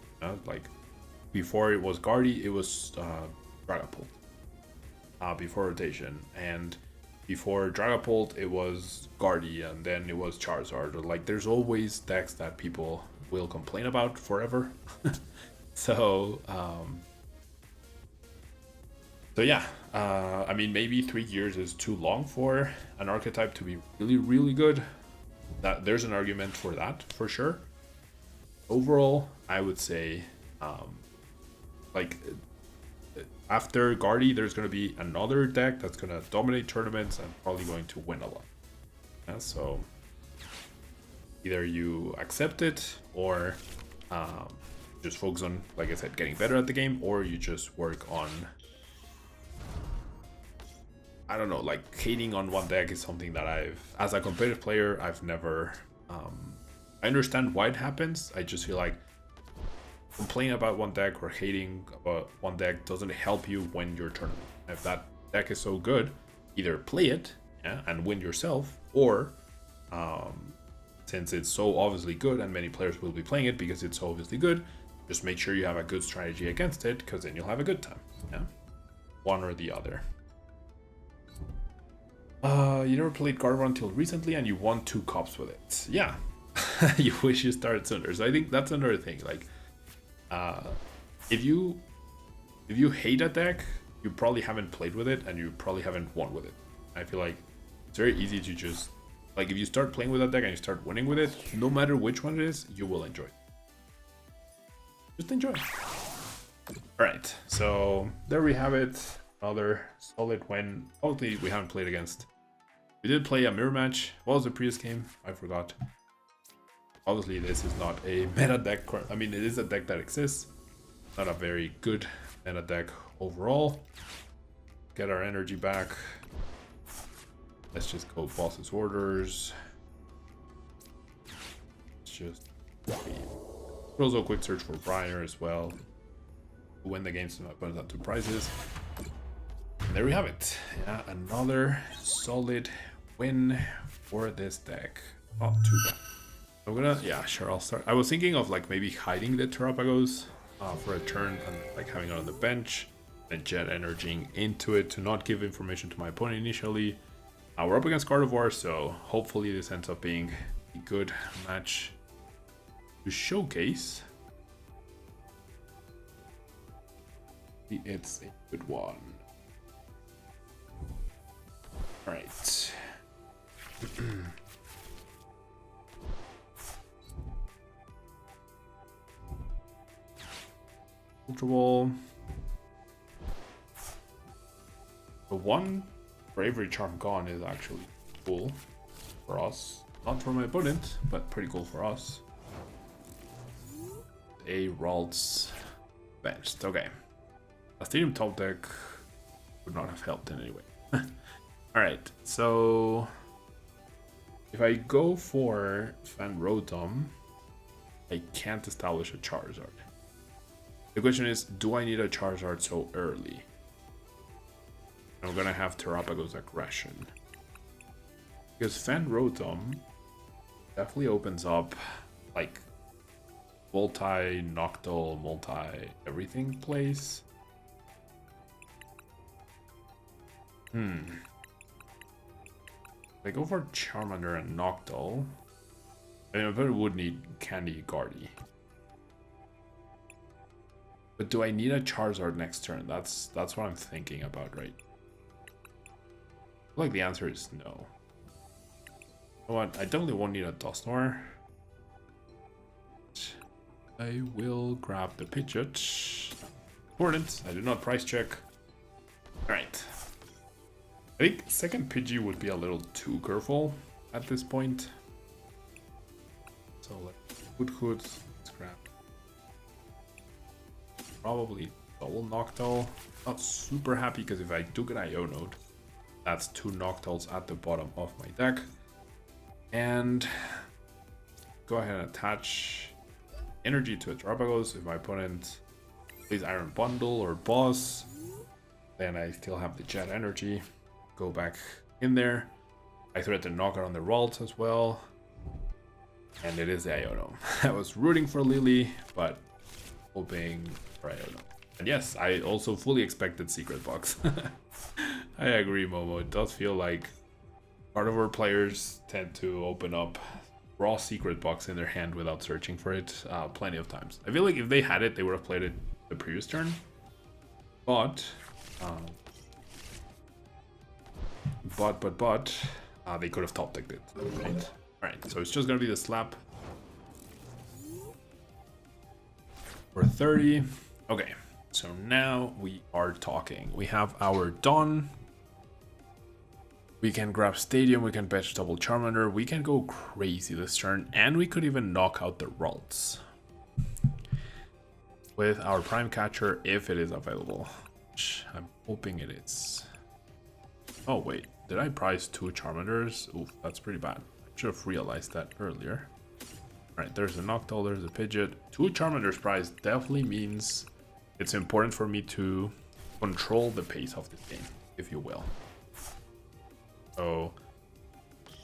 Like before it was Gardy, it was Dragapult before rotation, and before Dragapult it was Gardy, and then it was Charizard. Like there's always decks that people will complain about forever. So yeah, I mean, maybe 3 years is too long for an archetype to be really, really good. That there's an argument for that, for sure. Overall, I would say, like, after Guardy, there's going to be another deck that's going to dominate tournaments and probably going to win a lot. Yeah, so either you accept it or just focus on, like I said, getting better at the game, or you just work on, I don't know, like hating on one deck is something that as a competitive player, I've never, I understand why it happens. I just feel like complaining about one deck or hating about one deck doesn't help you win your tournament. If that deck is so good, either play it, yeah, and win yourself, or since it's so obviously good and many players will be playing it because it's so obviously good, just make sure you have a good strategy against it, because then you'll have a good time. Yeah, one or the other. You never played Gardevoir until recently and you won 2 cups with it. Yeah. You wish you started sooner. So I think that's another thing. Like, if you hate a deck, you probably haven't played with it and you probably haven't won with it. I feel like it's very easy to just, like, if you start playing with that deck and you start winning with it, no matter which one it is, you will enjoy it. Just enjoy. Alright, so there we have it. Another solid win. Obviously, we haven't played against. We did play a mirror match. What was the previous game? I forgot. Obviously, this is not a meta deck. I mean, it is a deck that exists. Not a very good meta deck overall. Get our energy back. Let's just go boss's orders. Let's just also quick search for Briar as well. Win the games to not put that 2 prizes. And there we have it. Yeah, another solid win for this deck. Not too bad. I'm gonna, yeah, sure, I'll start. I was thinking of like maybe hiding the Terrapagos for a turn and like having it on the bench and jet energying into it to not give information to my opponent initially. We're up against Gardevoir, so hopefully this ends up being a good match to showcase. It's a good one. All right. Ultra Ball. The one Bravery Charm gone is actually cool for us. Not for my opponent, but pretty cool for us. A Ralts benched. Okay. A Stadium top deck would not have helped in any way. Alright, so if I go for Fan Rotom, I can't establish a Charizard. The question is, do I need a Charizard so early? I'm gonna have Terrapagos Aggression. Because Fan Rotom definitely opens up like multi Noctowl, multi everything plays. If I go for Charmander and Noctowl, I mean, I probably would need Candy Guardy. But do I need a Charizard next turn? That's what I'm thinking about, right? I feel like the answer is no. You know what? I definitely won't need a Dusknoir. I will grab the Pidgeot. Important. I did not price check. Alright. I think second Pidgey would be a little too careful at this point. So let's Hoothoot. Let's grab. Probably double Noctowl. Not super happy because if I do get Iono, that's 2 Noctowls at the bottom of my deck. And go ahead and attach energy to a Terrapagos. If my opponent plays Iron Bundle or Boss, then I still have the Jet energy. Go back in there. I threat the knockout on the Ralts as well. And it is the Iono. I was rooting for Lily, but hoping for Iono. And yes, I also fully expected Secret Box. I agree, Momo. It does feel like Gardevoir players tend to open up raw Secret Box in their hand without searching for it plenty of times. I feel like if they had it, they would have played it the previous turn. But they could have top decked it. Right? Alright, so it's just gonna be the slap for 30. Okay, so now we are talking. We have our Dawn. We can grab Stadium, we can vegetable Charmander, we can go crazy this turn, and we could even knock out the Ralts with our Prime Catcher if it is available, which I'm hoping it is. Oh wait, did I prize 2 Charmanders? Oof, that's pretty bad. I should have realized that earlier. Alright, there's a Noctowl, there's a Pidgeot. 2 Charmanders prize definitely means it's important for me to control the pace of this game, if you will. So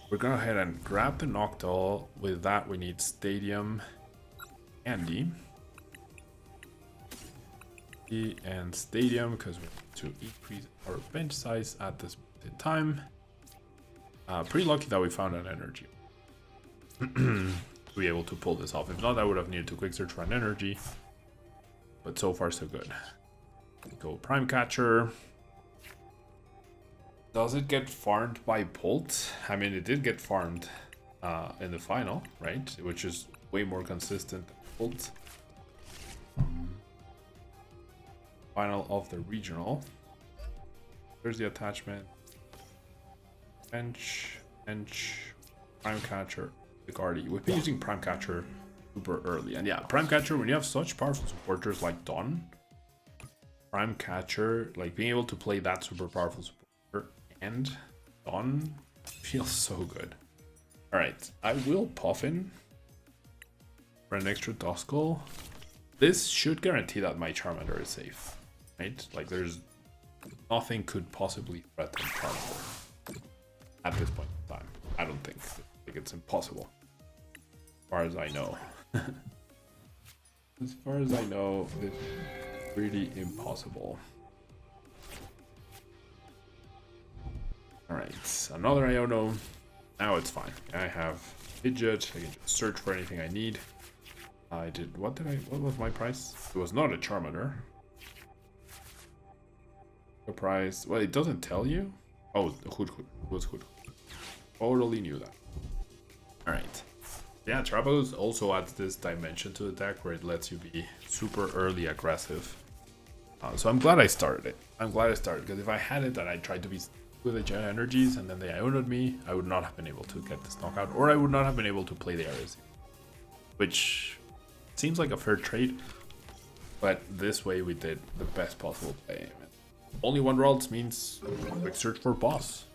we're gonna go ahead and grab the Noctowl. With that, we need Stadium, Candy, and Stadium because we need to increase our bench size at this time. Pretty lucky that we found an energy to be able to pull this off. If not, I would have needed to quick search for an energy. But so far, so good. Go Prime Catcher. Does it get farmed by Bolt? I mean, it did get farmed in the final, right? Which is way more consistent than Bolt. Final of the regional. There's the attachment. Bench, Prime Catcher, the Guardy. We've been using Prime Catcher super early. And yeah, Prime Catcher, when you have such powerful supporters like Dawn, Prime Catcher, like being able to play that super powerful supporter and Dawn feels so good. Alright, I will Poffin for an extra Duskull. This should guarantee that my Charmander is safe, right? Like there's nothing could possibly threaten Charmander at this point in time. I don't think. Like it's impossible. As far as I know. As far as I know, it's really impossible. Alright, another Iono. Now it's fine. I have Pidgeot. I can just search for anything I need. I did. What was my price? It was not a Charmander. The price. Well, it doesn't tell you. Oh, the Hoothoot. It was Hoothoot. Totally knew that. Alright. Yeah, Trapos also adds this dimension to the deck where it lets you be super early aggressive. So I'm glad I started it. I'm glad I started because if I had it and I tried to be with the Gen Energies and then they Iono'd me, I would not have been able to get this knockout, or I would not have been able to play the areas, which seems like a fair trade, but this way we did the best possible play. Only 1 Ralts means quick search for boss.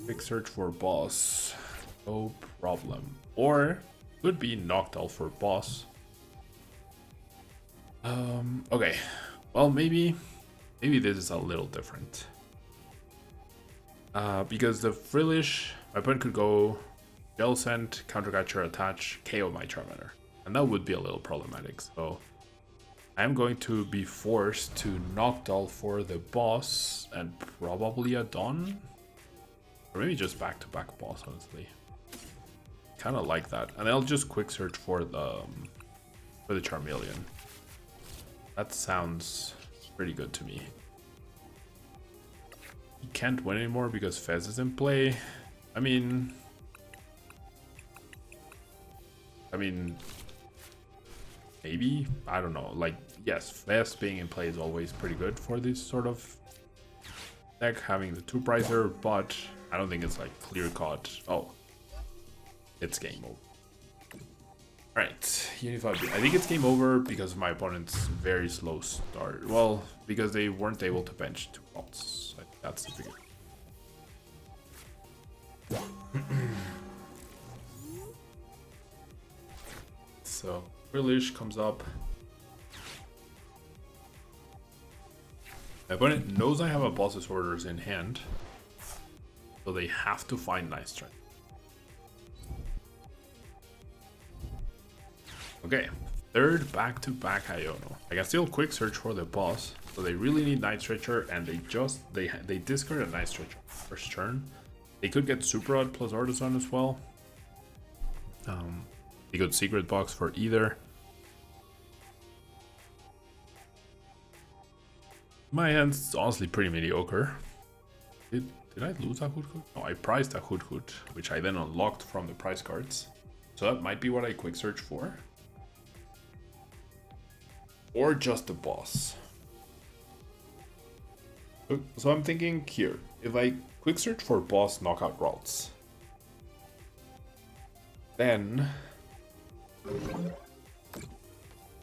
Quick search for boss, no problem. Or could be Noctowl for boss. Okay, well maybe this is a little different. Because the Frillish, my opponent could go Gel Scent, Counter Catcher, attach, KO my Charmander. And that would be a little problematic. So I'm going to be forced to Noctowl for the boss and probably a Dawn. Or maybe just back-to-back boss, honestly. Kind of like that. And I'll just quick search for the Charmeleon. That sounds pretty good to me. He can't win anymore because Fez is in play. I mean, maybe, I don't know. Like, yes, Fez being in play is always pretty good for this sort of deck, having the 2-pricer, but I don't think it's like clear cut. Oh, it's game over. Alright, Unified. I think it's game over because of my opponent's very slow start. Well, because they weren't able to bench 2 Ralts. I think that's the biggest. So, Frillish comes up. My opponent knows I have a boss's orders in hand, so they have to find Night Stretcher. Okay, third back-to-back Iono. I can still quick search for the boss, so they really need Night Stretcher, and they discard a Night Stretcher first turn. They could get Super Rod plus Artisan as well. They could Secret Box for either. My hand's honestly pretty mediocre. Did I lose a Hoothoot? No, I prized a Hoothoot, which I then unlocked from the prize cards. So that might be what I quick search for. or just the boss. So I'm thinking here, if I quick search for boss knockout routes, then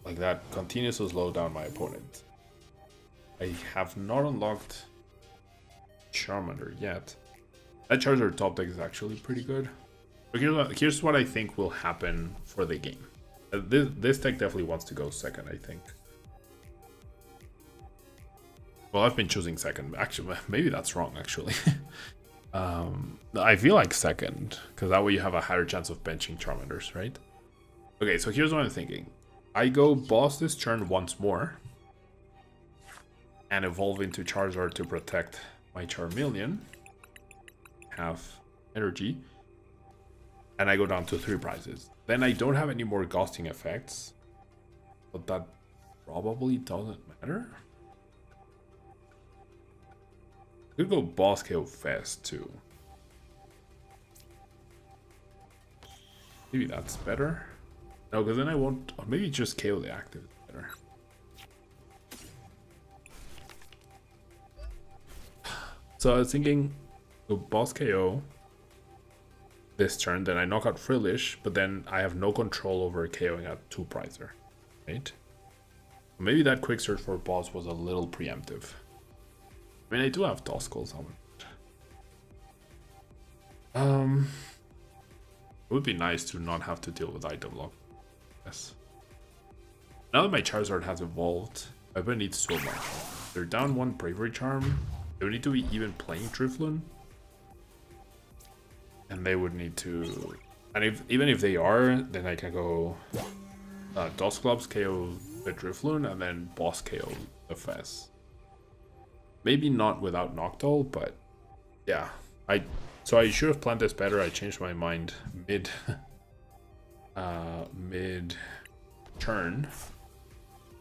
like that continues to slow down my opponent. I have not unlocked Charmander yet. That Charizard top deck is actually pretty good. But here's what I think will happen for the game. This deck definitely wants to go second, I think. Well, I've been choosing second. Actually, maybe that's wrong, actually. I feel like second, because that way you have a higher chance of benching Charmanders, right? Okay, so here's what I'm thinking. I go boss this turn once more, and evolve into Charizard to protect my Charmeleon. Have energy. And I go down to 3 prizes. Then I don't have any more ghosting effects. But that probably doesn't matter. Could go boss KO fast too. Maybe that's better. No, because then I won't. Or maybe just KO the active is better. So I was thinking, go boss KO this turn, then I knock out Frillish, but then I have no control over KOing at 2 prizer, right? Maybe that quick search for boss was a little preemptive. I mean, I do have Duskull somewhere. It would be nice to not have to deal with item lock. Yes. Now that my Charizard has evolved, my opponent needs so much. They're down 1 Bravery Charm. They would need to be even playing Drifloon. And they would need to... And even if they are, then I can go... Dusklops KO the Drifloon and then boss KO the Fez. Maybe not without Noctowl, but yeah. So I should have planned this better. I changed my mind mid turn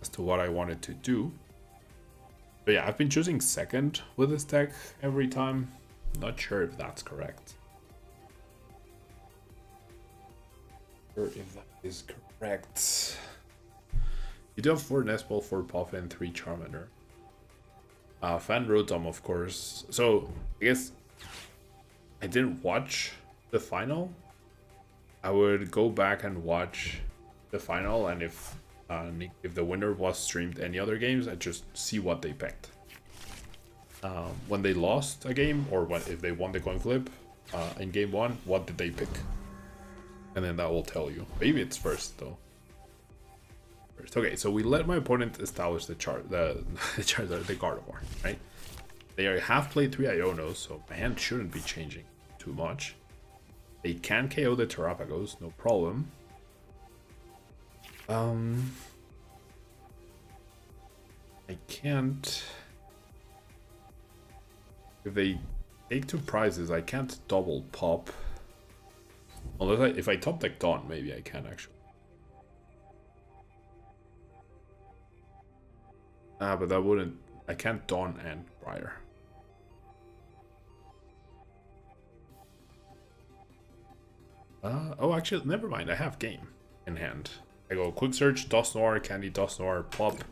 as to what I wanted to do. But yeah, I've been choosing second with this deck every time. Not sure if that's correct. If that is correct. You do have 4 Nest Ball, 4 Poffin, 3 Charmander. Fan Rotom, of course. So I guess I didn't watch the final. I would go back and watch the final, and if the winner was streamed any other games, I'd just see what they picked. When they lost a game, or if they won the coin flip in game 1, what did they pick? And then that will tell you. Maybe it's first though. Okay, so we let my opponent establish the Gardevoir, right? They have played 3 Ionos, so my hand shouldn't be changing too much. They can KO the Terrapagos, no problem. I can't... If they take 2 prizes, I can't double pop. Unless if I top deck Dawn, maybe I can actually. But that wouldn't... I can't Dawn and Briar. Oh, actually, never mind. I have game in hand. I go quick search, Dusknoir, Candy Dusknoir, pop,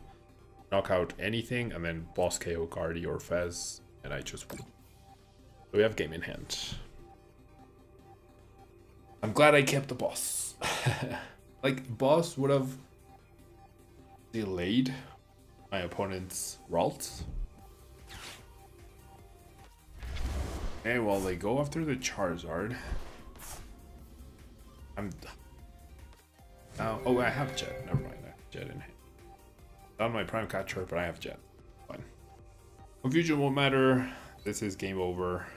knock out anything, and then boss KO Gardy or Fez, and I just win. So we have game in hand. I'm glad I kept the boss. Like, boss would have delayed my opponent's routes. Okay, well, they go after the Charizard. Oh, I have Jet. Never mind, I have Jet in hand. Not my Prime Catcher, but I have Jet. Fine. Confusion won't matter. This is game over.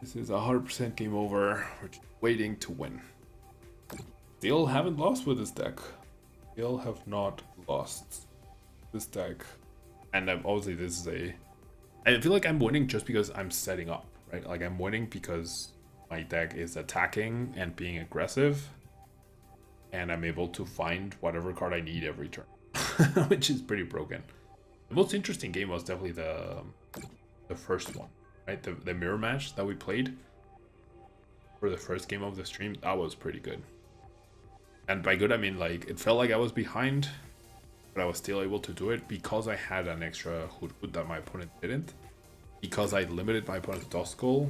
This is 100% game over. We're just waiting to win. Still haven't lost with this deck. Still have not lost this deck. And obviously this is I feel like I'm winning just because I'm setting up, right? Like I'm winning because my deck is attacking and being aggressive. And I'm able to find whatever card I need every turn. Which is pretty broken. The most interesting game was definitely the first one, right? The mirror match that we played for the first game of the stream. That was pretty good. And by good, I mean like it felt like I was behind, but I was still able to do it because I had an extra Hoothoot that my opponent didn't. Because I limited my opponent's Duskull.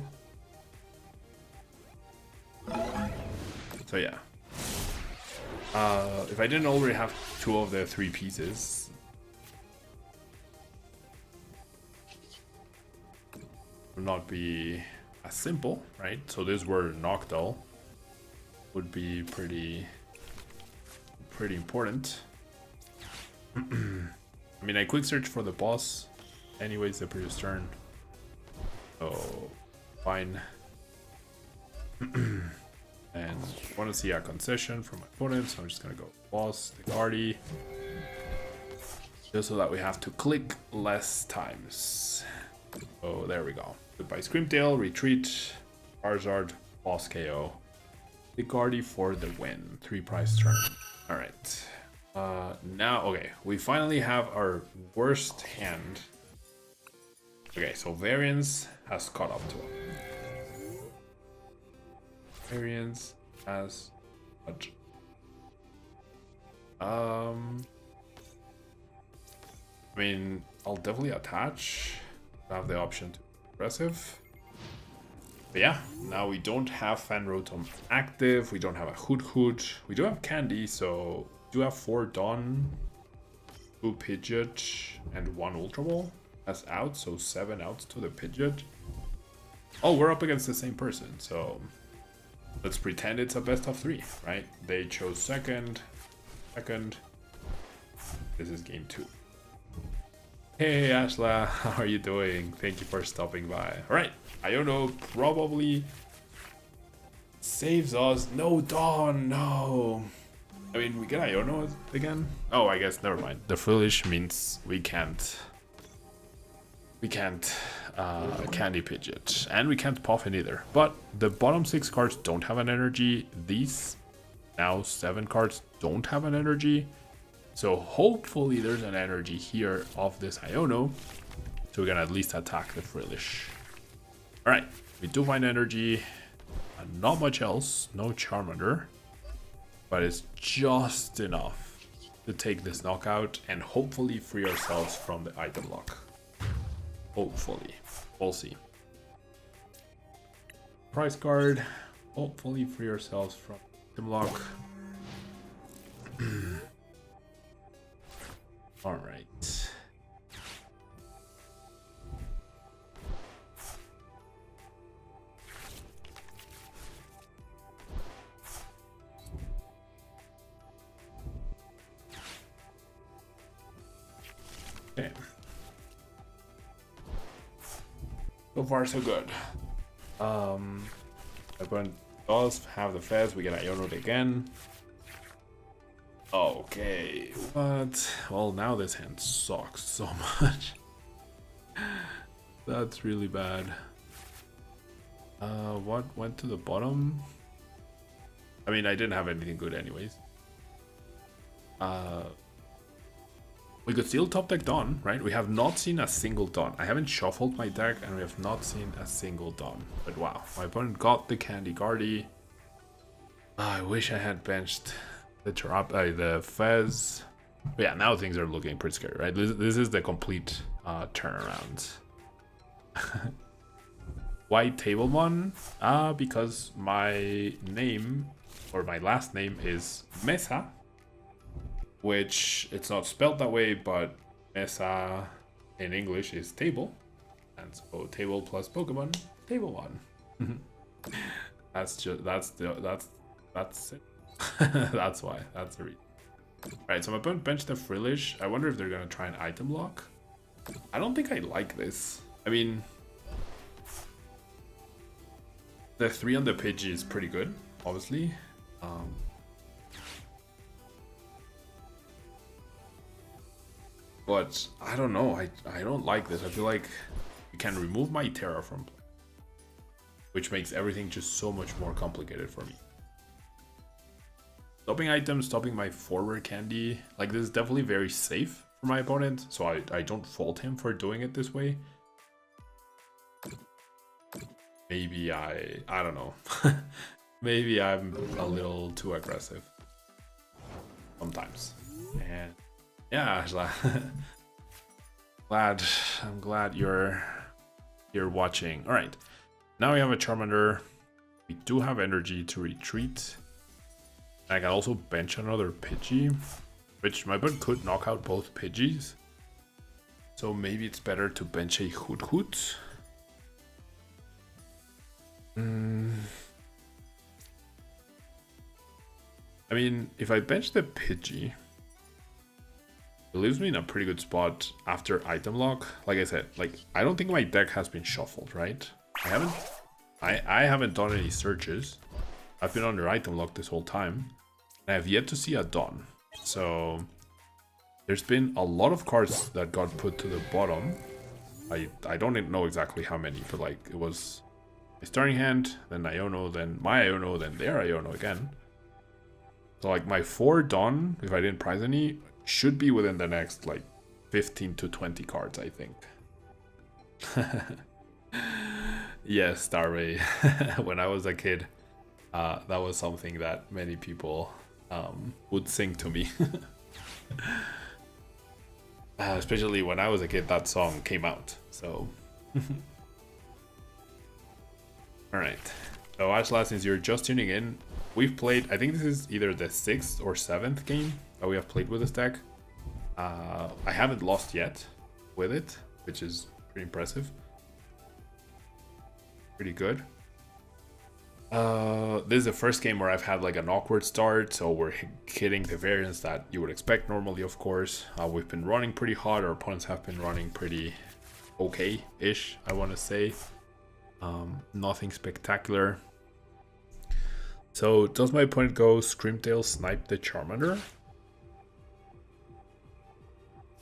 So yeah. If I didn't already have 2 of the 3 pieces, it would not be as simple, right? So this were Noctowl would be pretty important. I mean, I quick search for the boss anyways the previous turn. So fine. And I want to see a concession from my opponent, so I'm just gonna go boss, the Guardy, just so that we have to click less times. Oh, there we go. Goodbye Screamtail, retreat, Charizard, boss KO. The Guardy for the win. 3 prize turn. Alright. Now, okay, we finally have our worst hand. Okay, so Variance has caught up to him. Variance has much. I mean, I'll definitely attach. I have the option to be aggressive. But yeah, now we don't have Fan Rotom active. We don't have a Hoothoot. We do have Candy, so we do have 4 Dawn, 2 Pidgeot, and 1 Ultra Ball. That's out, so 7 outs to the Pidgeot. Oh, we're up against the same person, so let's pretend it's a best of 3, right? They chose second. This is game 2. Hey Ashla, how are you doing? Thank you for stopping by. Alright, Iono probably saves us. No, Dawn, no. I mean, we get Iono again? Oh, I guess, never mind. The foolish means we can't Candy Pidgeot, and we can't Poffin either. But the bottom 6 cards don't have an energy. These now 7 cards don't have an energy. So hopefully there's an energy here of this Iono, so we can at least attack the Frillish. Alright, we do find energy, not much else, no Charmander, but it's just enough to take this knockout and hopefully free ourselves from the item lock. Hopefully. We'll see. Price card. Hopefully free ourselves from item lock. Alright. Okay. So far, so good. Opponent does have the Fez. We get Iono again. Okay, what? Well, now this hand sucks so much. That's really bad. What went to the bottom? I mean, I didn't have anything good anyways. We could still top deck Dawn, right? We have not seen a single Dawn. I haven't shuffled my deck and we have not seen a single Dawn. But wow, my opponent got the Candy Guardy. I wish I had benched the Fez. But yeah, now things are looking pretty scary, right? This is the complete turnaround. Why Table One? Because my name, or my last name, is Mesa. Which, it's not spelled that way, but Mesa in English is table. And so table plus Pokemon, Table One. That's it. That's why. That's the reason. Alright, so I'm about to bench the Frillish. I wonder if they're gonna try an item lock. I don't think I like this. I mean, the 3 on the Pidgey is pretty good, obviously. But I don't know. I don't like this. I feel like you can remove my Terra from play, which makes everything just so much more complicated for me. Stopping items, stopping my forward Candy. Like, this is definitely very safe for my opponent, so I don't fault him for doing it this way. Maybe I don't know. Maybe I'm a little too aggressive. sometimes. And yeah, I'm glad you're watching. All right, now we have a Charmander. We do have energy to retreat. I can also bench another Pidgey, which my opponent could knock out both Pidgeys. So maybe it's better to bench a Hoothoot. I mean, if I bench the Pidgey, it leaves me in a pretty good spot after item lock. Like I said, like I don't think my deck has been shuffled, right? I haven't done any searches. I've been under item lock this whole time. And I have yet to see a Dawn. So there's been a lot of cards that got put to the bottom. I don't know exactly how many, but like it was my starting hand, then Iono, then my Iono, then their Iono again. So like my 4 Dawn, if I didn't prize any, should be within the next like 15 to 20 cards, I think. Yes, Starway. When I was a kid, that was something that many people would sing to me. Especially when I was a kid, that song came out. So, all right. So, Ashla, since you're just tuning in, we've played. I think this is either the 6th or 7th game that we have played with this deck. I haven't lost yet with it, which is pretty impressive. Pretty good. This is the first game where I've had like an awkward start, so we're hitting the variance that you would expect normally, of course. We've been running pretty hot. Our opponents have been running pretty okay-ish, I want to say. Nothing spectacular. So does my opponent go Screamtail snipe the Charmander?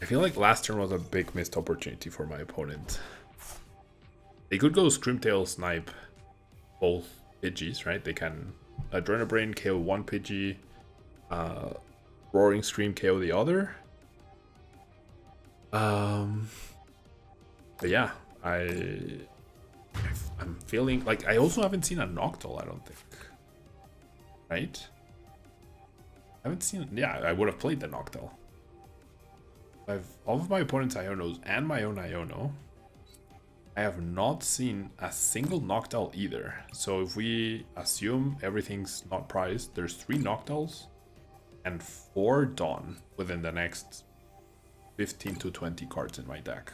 I feel like last turn was a big missed opportunity for my opponent. They could go Screamtail snipe both Pidgeys, right? They can Adrenabrain KO one Pidgey, Roaring Scream KO the other. But yeah, I'm feeling like I also haven't seen a Noctowl, I don't think. Right? I haven't seen, yeah, I would have played the Noctowl. I've all of my opponent's Ionos and my own Iono. I have not seen a single Noctowl either. So if we assume everything's not prized, there's 3 Noctowls and 4 Dawn within the next 15 to 20 cards in my deck.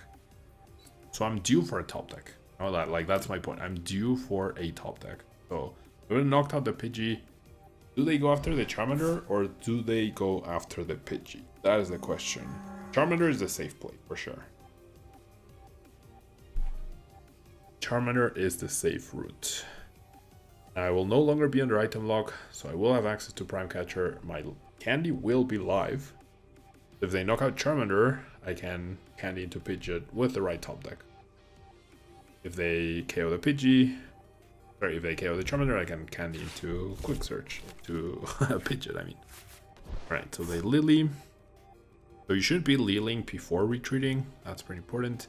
So I'm due for a top deck. Oh, that's my point. I'm due for a top deck. So I'm gonna knock out the Pidgey. Do they go after the Charmander or do they go after the Pidgey? That is the question. Charmander is the safe play for sure. Charmander is the safe route. I will no longer be under item lock, so I will have access to Prime Catcher. My Candy will be live. If they knock out Charmander, I can Candy into Pidgeot with the right top deck. If they KO the Pidgey, or if they KO the Charmander, I can Candy into Quick Search to Pidgeot, I mean. Alright, so they Lily. So you should be Liling before retreating. That's pretty important.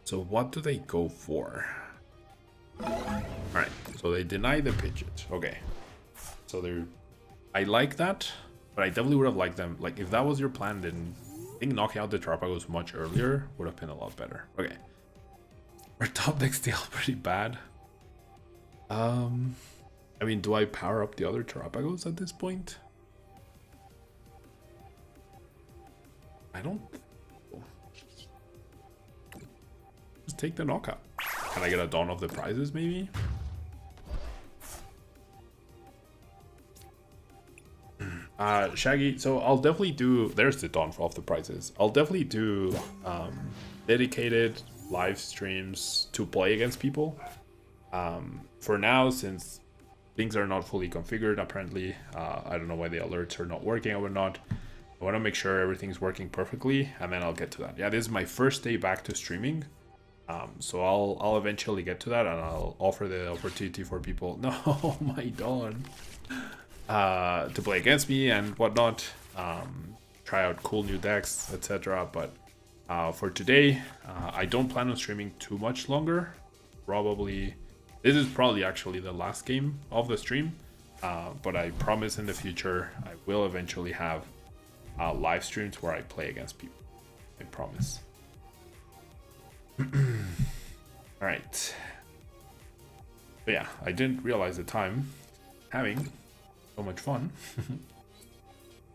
So what do they go for? Alright, so they deny the Pidgeot. Okay. So they're... I like that, but I definitely would have liked them. Like, if that was your plan, then I think knocking out the Terrapagos much earlier would have been a lot better. Okay. Our top deck's still pretty bad. I mean, do I power up the other Terrapagos at this point? I don't... Just take the knockout. Can I get a Dawn of the prizes, maybe? Shaggy, so I'll definitely do... There's the Dawn of the prizes. I'll definitely do dedicated live streams to play against people. For now, since things are not fully configured, apparently, I don't know why the alerts are not working or not. I want to make sure everything's working perfectly, and then I'll get to that. Yeah, this is my first day back to streaming. So I'll eventually get to that, and I'll offer the opportunity for people, no, my Dawn, to play against me and whatnot, try out cool new decks, etc. But for today, I don't plan on streaming too much longer. This is probably actually the last game of the stream. But I promise in the future I will eventually have live streams where I play against people. I promise. Alright. But yeah, I didn't realize the time. Having so much fun.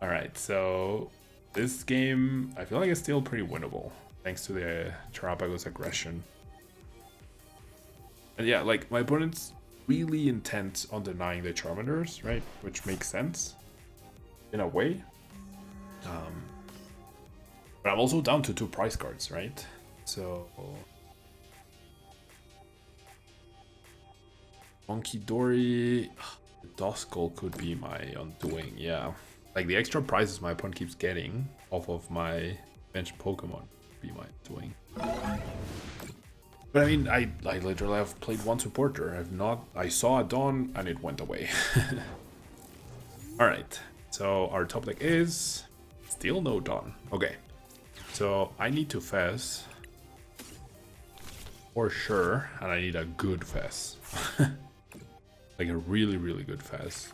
Alright, so this game, I feel like it's still pretty winnable, thanks to the Terrapago's aggression. And yeah, like, my opponent's really intent on denying the Charmanders, right? Which makes sense, in a way. But I'm also down to 2 prize cards, right? So... Monkey Dory... The Duskull could be my undoing, yeah. Like, the extra prizes my opponent keeps getting off of my bench Pokemon would be my undoing. But I mean, I literally have played one supporter. I saw a Dawn and it went away. Alright, so our top deck is still no Dawn. Okay, so I need to Fez for sure, and I need a good Fez. Like a really, really good Fez.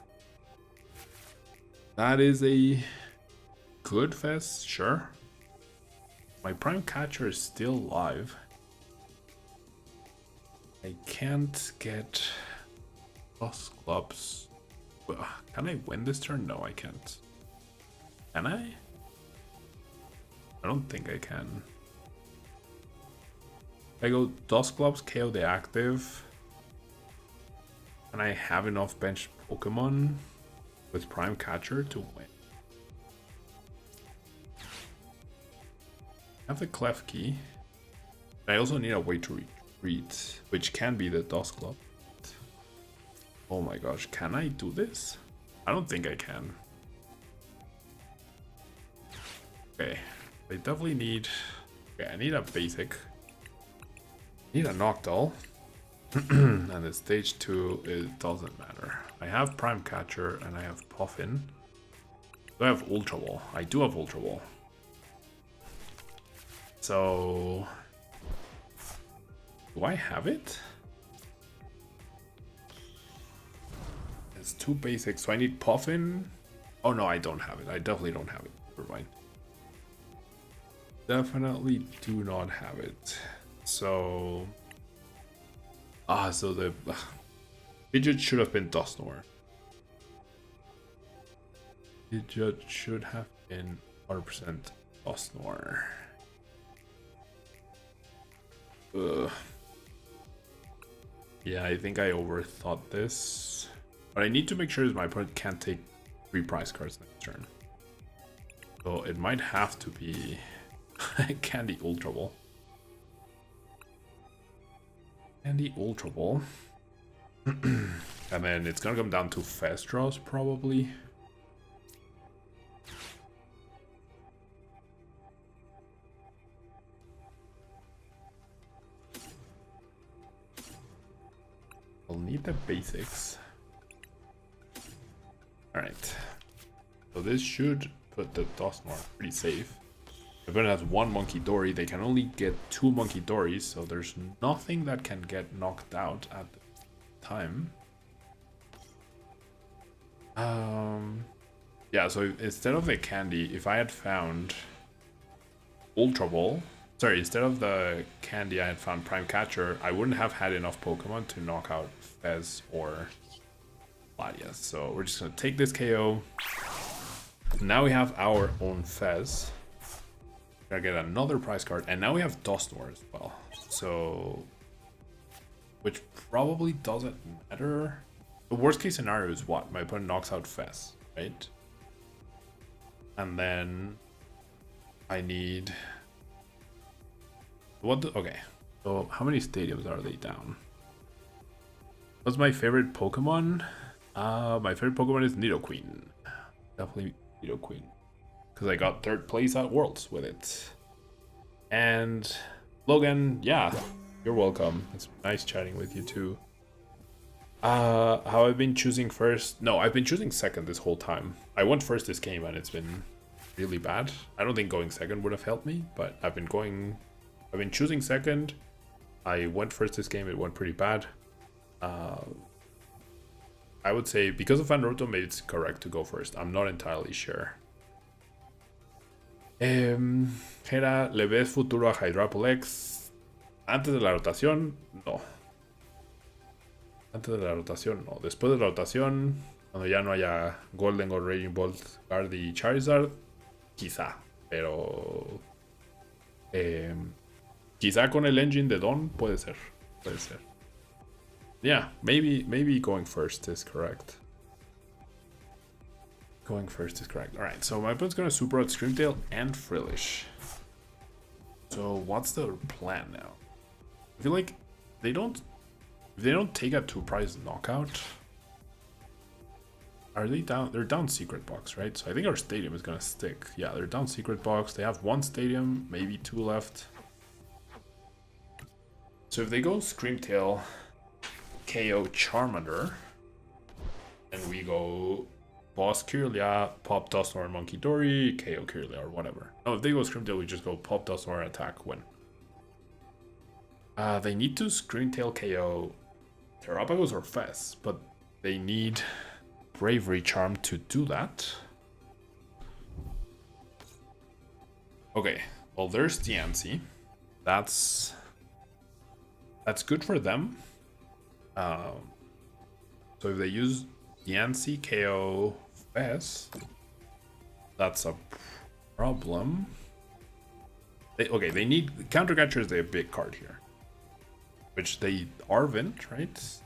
That is a good Fez, sure. My Prime Catcher is still live. I can't get Dusclops. Can I win this turn? No, I can't. Can I? I don't think I can. I go Dusclops, KO the active. And I have enough bench Pokemon with Prime Catcher to win. I have the Klefki. I also need a way to retreat, which can be the Dusclops. Oh my gosh, can I do this? I don't think I can. Okay, I definitely need... Okay, I need a basic. I need a Noctowl. And the stage 2, it doesn't matter. I have Prime Catcher and I have Poffin. Do I have Ultra Ball? I do have Ultra Ball. So... do I have it? It's 2 basics, so I need Poffin. Oh no, I don't have it. I definitely don't have it. Never mind. Definitely do not have it. So... so the Pidgeot should have been Dusknoir. Pidgeot should have been 100% Dusknoir. Yeah, I think I overthought this. But I need to make sure that my opponent can't take 3 prize cards next turn. So it might have to be Candy Ultra Ball. Candy Ultra Ball. And then it's gonna come down to fast draws probably. I'll need the basics. Alright. So this should put the Dusknoir pretty safe. If it has 1 Monkey Dory, they can only get 2 Monkey Dories, so there's nothing that can get knocked out at the time. Yeah, so instead of the candy, if I had found Ultra Ball, sorry, instead of the candy I had found Prime Catcher, I wouldn't have had enough Pokemon to knock out Fez or Latias. So we're just gonna take this KO. Now we have our own Fez. Gonna get another prize card, and now we have Dusknoir as well. So, which probably doesn't matter. The worst case scenario is what? My opponent knocks out Fez, right? And then I need what? Okay, so how many stadiums are they down? What's my favorite Pokemon? My favorite Pokemon is Nidoqueen. Definitely Nidoqueen. Because I got 3rd place at Worlds with it. And Logan, yeah, you're welcome. It's nice chatting with you too. How I've been choosing first? No, I've been choosing second this whole time. I went first this game and it's been really bad. I don't think going second would have helped me, but I've been choosing second. I went first this game, it went pretty bad. I I would say because of Fan Rotom, it's correct to go first. I'm not entirely sure. Gera, ¿le ves futuro a Hydrapple X? Antes de la rotación, no. Antes de la rotación, no. Después de la rotación, cuando ya no haya Golden o Raging Bolt, Guard y Charizard, quizá. Pero quizá con el engine de Dawn puede ser. Puede ser. Yeah, maybe going first is correct. Going first is correct. Alright, so my opponent's gonna Super Out Screamtail and Frillish. So what's the plan now? I feel like they don't take a 2-prize knockout. Are they down? They're down Secret Box, right? So I think our stadium is gonna stick. Yeah, they're down Secret Box. They have 1 stadium, maybe 2 left. So if they go Screamtail, KO Charmander, and we go Boss Kirlia, Pop Dusknoir Monkey Dory, KO Kirlia, or whatever. No, if they go Screamtail, we just go Pop Dusknoir, attack, win. They need to Screamtail KO Terrapagos or Fez, but they need Bravery Charm to do that. Okay, well there's Diancie. That's good for them. So if they use Diancie KO Fez, that's a problem. They need Counter Catcher is the big card here, which they Arvent, right?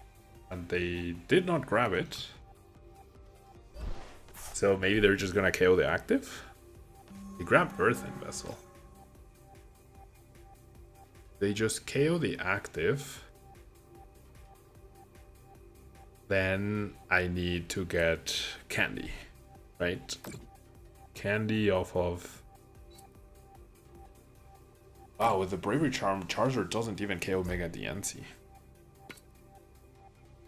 And they did not grab it. So maybe they're just gonna KO the active. They grabbed Earthen Vessel. They just KO the active. Then I need to get Candy, right? Candy off of... Wow, with the Bravery Charm, Charizard doesn't even KO Mega Diancie.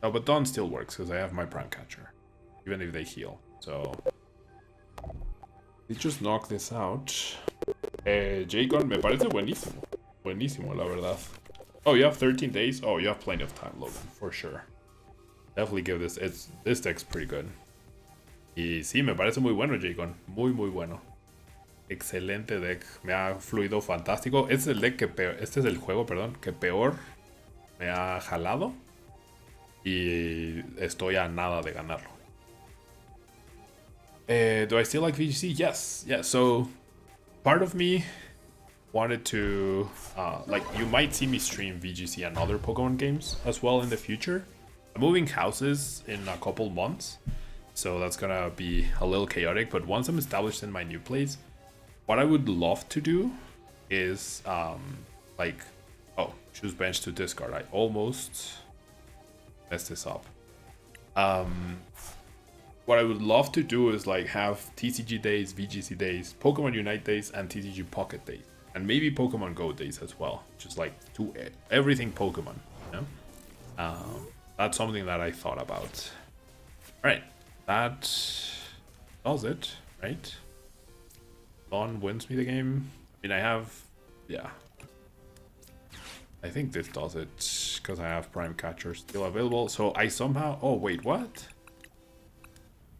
Oh, but Dawn still works because I have my Prime Catcher, even if they heal. So they just knock this out. J-Con me parece buenísimo. Buenísimo, la verdad. Oh, you have 13 days? Oh, you have plenty of time, Logan, for sure. Definitely give this. This deck's pretty good. Y sí, me parece muy bueno, J-Con. Muy bueno. Excelente deck. Me ha fluido fantástico. Este es el deck que peor, este es el juego, perdón, que peor me ha jalado. Y estoy a nada de ganarlo. Do I still like VGC? Yes. Yeah, so part of me wanted to like, you might see me stream VGC and other Pokemon games as well in the future. I'm moving houses in a couple months, so that's gonna be a little chaotic, but once I'm established in my new place, what I would love to do is like, oh, choose bench to discard. I almost messed this up. What I would love to do is like have TCG days, VGC days, Pokemon Unite days, and TCG Pocket days, and maybe Pokemon Go days as well. Just like do everything Pokemon, you know? That's something that I thought about. Alright, that does it, right? Dawn wins me the game. I mean, I have, yeah. I think this does it, because I have Prime Catcher still available. So I somehow, oh wait, what?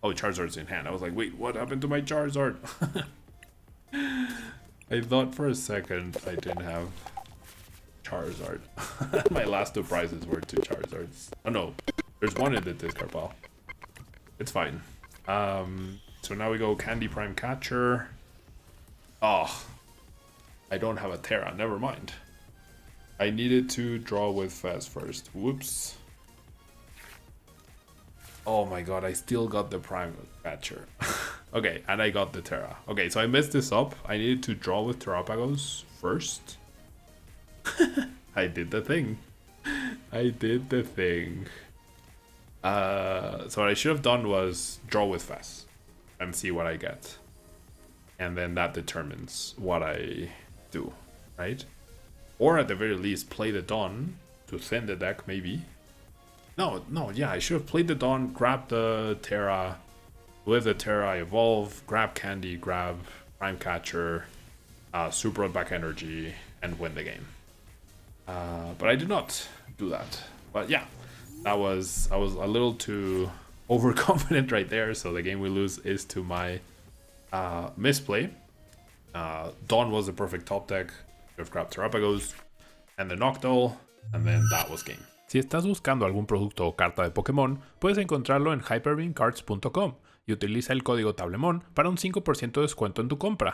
Oh, Charizard's in hand. I was like, wait, what happened to my Charizard? I thought for a second I didn't have Charizard. My last 2 prizes were 2 Charizards. Oh no, there's one in the discard pile. It's fine. So now we go Candy Prime Catcher. Oh, I don't have a Terra. Never mind. I needed to draw with Fez first. Whoops. Oh my god, I still got the Prime Catcher. Okay, and I got the Terra. Okay, so I messed this up. I needed to draw with Terrapagos first. I did the thing. I did the thing. So what I should have done was draw with Fez and see what I get. And then that determines what I do, right? Or at the very least, play the Dawn to thin the deck, maybe. No, yeah, I should have played the Dawn, grab the Terra. With the Terra, I evolve, grab Candy, grab Prime Catcher, Super Out back Energy, and win the game. But I did not do that. But yeah, I was a little too overconfident right there, so the game we lose is to my misplay. Dawn was the perfect top deck. Should have grabbed Terrapagos and the Noctowl, and then that was game. Si estás buscando algún producto o carta de Pokémon, puedes encontrarlo en hyperbeamcards.com y utiliza el código Tablemon para un 5% de descuento en tu compra.